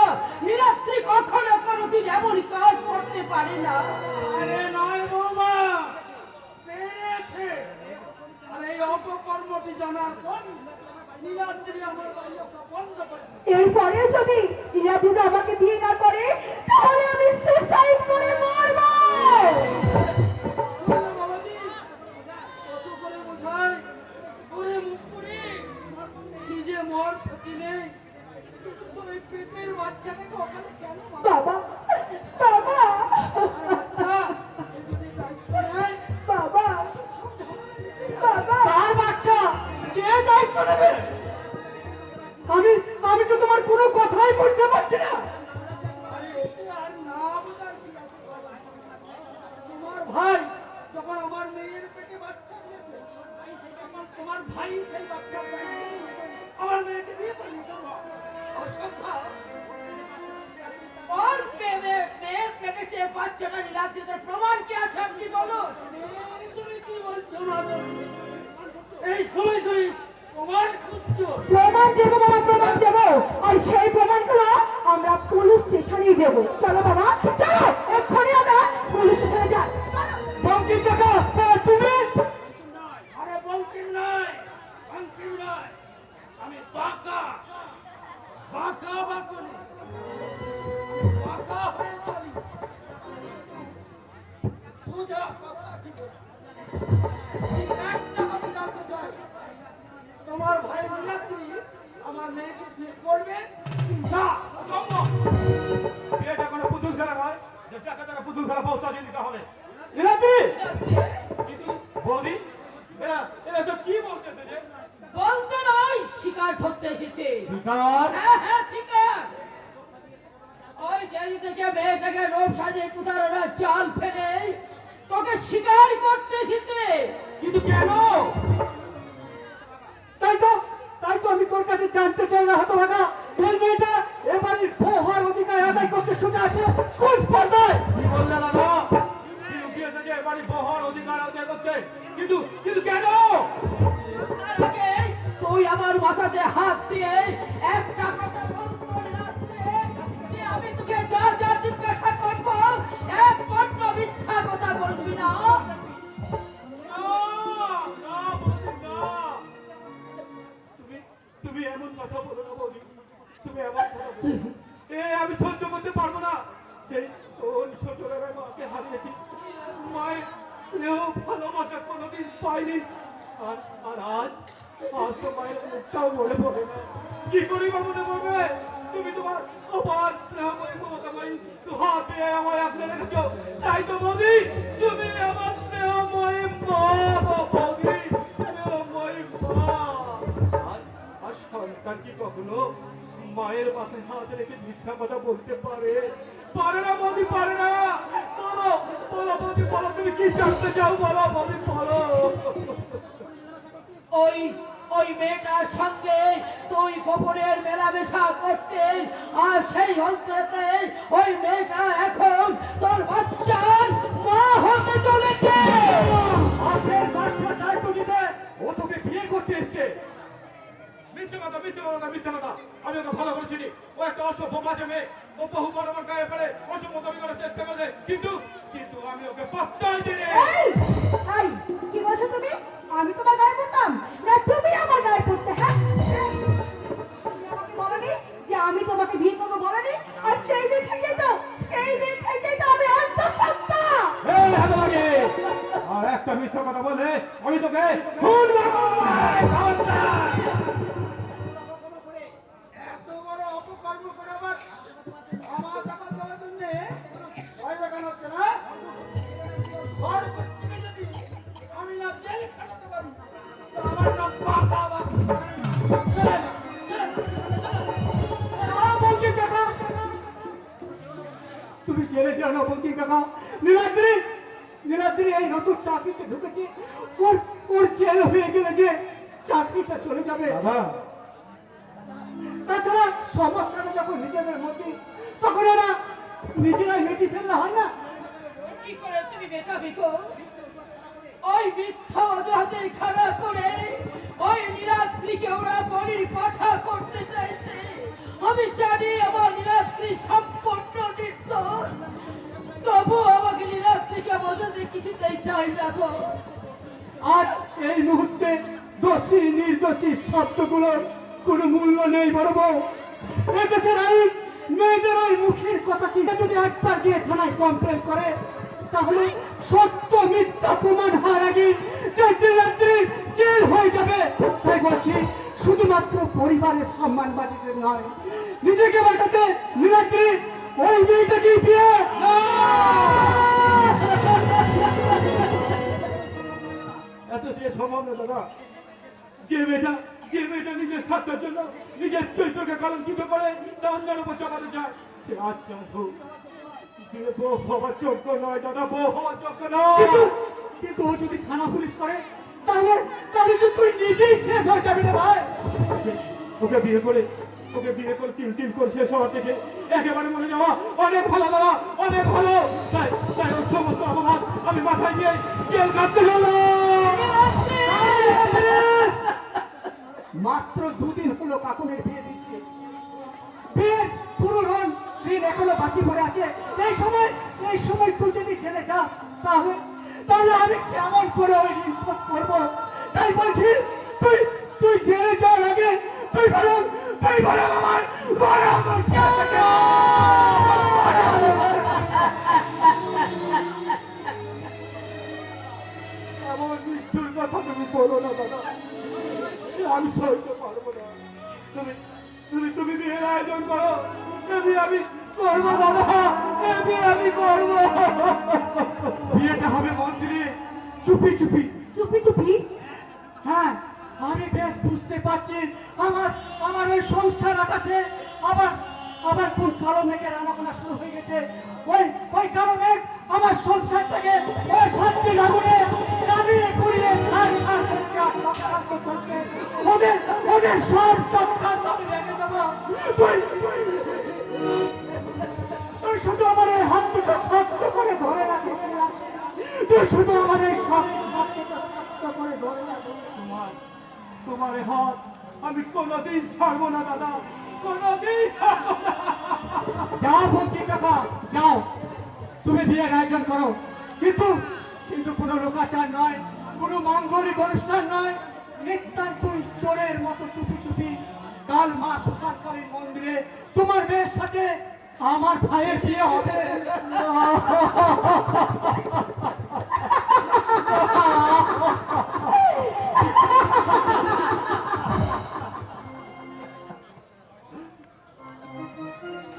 নীলাদ্রি কখনো কোনোদিন এমন কাজ করতে পারে না। আরে নয় বৌমা, সত্যি জানার পর নীলাদ্রি আমার বাড়ি আসা বন্ধ করে দিল। এরপরেও যদি নীলাদ্রি আমাকে বিয়ে না করে তাহলে আমি সুসাইড করে মরবো। শোনো বাবাজি, কত করে বোঝাই, ওরে মুখ করে, নিজে মর ক্ষতি নেই, কিন্তু তোর এই পেটের বাচ্চাটাকে ওখানে কেন মারলি? বাবা, বাবা, আর বাচ্চা, সে যদি দায়িত্ব নেয়, বাবা, সব ঝামেলা মিটে যাবে। বাবা, তার বাচ্চা কে দায়িত্ব নেবে? আমি তো তোমার কোনো কথাই বুঝতে পারছি না। আরে এতে আর না বোঝার কি আছে বাবা? তোমার ভাই যখন আমার মেয়ের পেটে বাচ্চা দিয়েছে, তখন তোমার ভাই সেই বাচ্চার দায়িত্ব নিয়ে আমার মেয়েকে বিয়ে করে নিয়েছে। অসম্ভব। ওর মেয়ের পেটে যে বাচ্চাটা নীলাদ্রিদের প্রমাণ কি আছে আপনি বলুন। এই তুমি কি বলছো না? এই সময় তুমি প্রমাণ খুঁজছো? প্রমাণ দেবো বাবা, প্রমাণ দেবো। আর সেই প্রমাণগুলো আমরা পুলিশ স্টেশনেই দেবো। চলো বাবা, চলো এক্ষুনি আমরা পুলিশ স্টেশনে যাই। বঙ্কিম কাকা, তুমি? আরে বঙ্কিম নয়, বঙ্কিম নয়, আমি বাঁকা বাঁকা বাঁকনি, আমি বাঁকা হয়ে চলি, সোজা কথা ঠিক বলি। একটা কথা জানতে চাই, তোমার ভাই নীলাদ্রি আমার মেয়েকে বিয়ে করবে কি না? অসম্ভব। বিয়েটা কোনো পুতুল খেলা নয় যে যাকে তাকে পুতুল খেলা বউ সাজিয়ে দিতে হবে। নীলাদ্রি, কিন্তু বৌদি, এরা এরা সব কি বলতেছে যে বলতে নয়, শিকার ধরতে এসেছে। শিকার? হ্যাঁ হ্যাঁ, শিকার। ওই চারি থেকে মেয়েটাকে রূপ সাজিয়ে কুতারোরা চাল ফেলে তোকে শিকার করতে এসেছে। কিন্তু কেন? তাই তো আমি তোর কাছে জানতে চাই না হতভাগা, এই মেয়েটা এবারের বউহার অধিকার আদায় করতে ছুটে আছে কোন স্পর্ধায়? কি বললে দাদা? কি লুকিয়ে এসেছে এবারই বহর অধিকার আদায় করতে? কিন্তু কিন্তু কেন? তার আগে তুই আমার মাথাতে হাত দিয়ে একটা কথা বলতো রাত্রে যে আমি তোকে যা যা জিজ্ঞাসা করবো একমাত্র মিথ্যা কথা বলবি না। তুমি এমন কথা বলো না বৌদি, তুমি এমন কথা বলো না। আমি সহ্য করতে পারবো না। সেই কোন ছোটবেলায় মাকে হারিয়েছি, মায়ের স্নেহ ভালোবাসা কোনোদিন পাইনি। আর আর আজ আজ তো মায়ের মুখটাও মনে পড়ে না। কি করি বা মনে পড়বে? তুমি তোমার অপার স্নেহময়ী মমতাময়ী হাত দিয়ে আমায় আগলে রেখেছো, তাই তো বৌদি তুমি আমার স্নেহময়ী মা। বৌদি, স্নেহময়ী মা। আর সন্তান কি কখনো মায়ের মাথায় হাত রেখে মিথ্যা কথা বলতে পারে? পারে না বৌদি, পারে না। বলো বলো বৌদি, বলো তুমি কি জানতে চাও? বলো বৌদি, বলো। ওই মেয়েটার সঙ্গে তুই গোপনের মেলামেশা করতে, আর সেই অন্তরতে ওই মেয়েটা এখন তোর বাচ্চার মা হতে চলেছে। আপনার বাচ্চা দায়িত্ব দিতে ও তোকে বিয়ে করতে এসছে। মিথ্যে কথা, মিথ্যে কথা, মিথ্যে কথা। আমি ওকে ভালো করে চিনি। ও একটা অসভ্য বাজে মেয়ে। ও বহুবার আমার গায়ে পড়ে অসভ্য কবি করার চেষ্টা করেছে, কিন্তু কিন্তু আমি ওকে পাত্তাই দিইনি। এই, এই, কি বলছো তুমি? আমি তোমার গায়ে পড়তাম না তুমি আমার গায়ে পড়তে? হ্যাঁ, তুমি আমাকে বলনি যে আমি তোমাকে বিয়ে করবো, বলনি? আর সেই দিন থেকেই তো আমি অন্তঃসত্ত্বা। এই হাতবাগে, আর একটা মিথ্যা কথা বলে আমি তোকে খুন করবো। এত বড় অপকর্ম করে আবার আমার চাপা দেওয়ার জন্য ভয় দেখানো হচ্ছে না? ঘর করছে যদি আমি না জেল খাটাতে পারি, তো আমার নাম বাঁকা বাঁকা। চলেন, চলেন, চলেন। বঙ্কিম কাকা, তুমি জেলে যাও না বঙ্কিম কাকা। নীলাদ্রি এই নতুন চাকরিতে ঢুকেছে, ওর জেল হয়ে গেলে যে চাকরিটা চলে যাবে। তাছাড়া সমস্যাটা যখন নিজেদের মধ্যে, তখন ওরা নিজেরাই মিটিয়ে ফেললে হয় না? কি করে তুমি মেটাবি গো? ওই মিথ্যা অজুহাতের খাড়া করে ওই নীলাদ্রিকে ওরা বলির পাঠা করতে চাইছে। আমি জানি আমার নীলাদ্রি সম্পূর্ণ নির্দোষ, তবু আমাকে নীলাদ্রিকে বোঝাতে কিছুতেই চাই না গো। আজ এই মুহূর্তে দোষী নির্দোষী শব্দগুলোর কোনো মূল্য নেই বড় বউ। এদেশের আইন মেয়েদের ওই মুখের কথা কি যদি একবার গিয়ে থানায় কমপ্লেন করে তাহলে সত্য মিথ্যা প্রমাণ হওয়ার আগে যে দিনরাত্রি জেল হয়ে যাবে। তাই বলছি শুধুমাত্র পরিবারের সম্মান বাঁচাতে নয়, নিজেকে বাঁচাতে নীলাদ্রি ওই মেয়েটাকে বিয়ে এত সে সম্ভব না দাদা। যে মেয়েটা নিজের স্বার্থের জন্য নিজের চরিত্রকে কলঙ্কিত করে তা অন্যের উপর চাপাতে চায়, সে আচ্ছা হোক, বউ হওয়ার যোগ্য নয় দাদা, বউ হওয়ার যোগ্য নয়। কিন্তু ও যদি থানা পুলিশ করে তাহলে তাহলে তো তুই নিজেই শেষ হয়ে যাবি রে ভাই। ওকে বিয়ে করে তিল করে শেষ হওয়ার থেকে একেবারে মনে যাওয়া অনেক ভালো দাদা, অনেক ভালো। তাই তাই ওই সমস্ত অপরাধ আমি মাথায় দিয়ে জেল কাটতে গেলাম। মাত্র দুদিন হলো কাকুনের বিয়ে দিয়েছে, বিয়ের পুরো দিন এখনো বাকি পড়ে আছে। এই সময় তুই যদি জেলে যাস তাহলে আমি কেমন করে ওই ঋণ শোধ করবো? তাই বলছি তুই জেলে যাওয়ার আগে তুই বরং আমার এমন নিষ্ঠুর কথা তুমি বলো না দাদা, আমি সইতে পারবো না। তুমি বিয়ের আয়োজন করো, আমি করবো দাদা, আমি করবো। বিয়েটা হবে মন্দিরে চুপি চুপি। চুপি চুপি? হ্যাঁ, আমি বেশ বুঝতে পারছি আমার ওই সংসার আকাশে আবার কোন কালো মেঘের আনাগোনা শুরু হয়ে গেছে। ওই কালো মেঘ আমার সংসারটাকে ওই শান্তি আগুনে জ্বালিয়ে পুড়িয়ে ছাড়খাড় করে দেওয়ার চক্রান্ত চলছে। ওদের সব চক্রান্ত আমি রেখে দেবো। তুই শুধু আমার এই হাত দুটো শক্ত করে ধরে রাখিস, তুই শুধু আমার এই শক্ত করে ধরে রাখিস। তোমার এ হাত আমি কোনোদিন ছাড়বো না দাদা, কোনোদিন ছাড়বো না। যাও বলছি কাকা, যাও, তুমি বিয়ের আয়োজন করো, কিন্তু কোনো লোকাচার নয়, কোনো মাঙ্গলিক অনুষ্ঠান নয়। নিতান্তই চোরের মতো চুপি চুপি কাল মা শ্মশানকালীর মন্দিরে তোমার মেয়ের সাথে আমার ভাইয়ের বিয়ে হবে।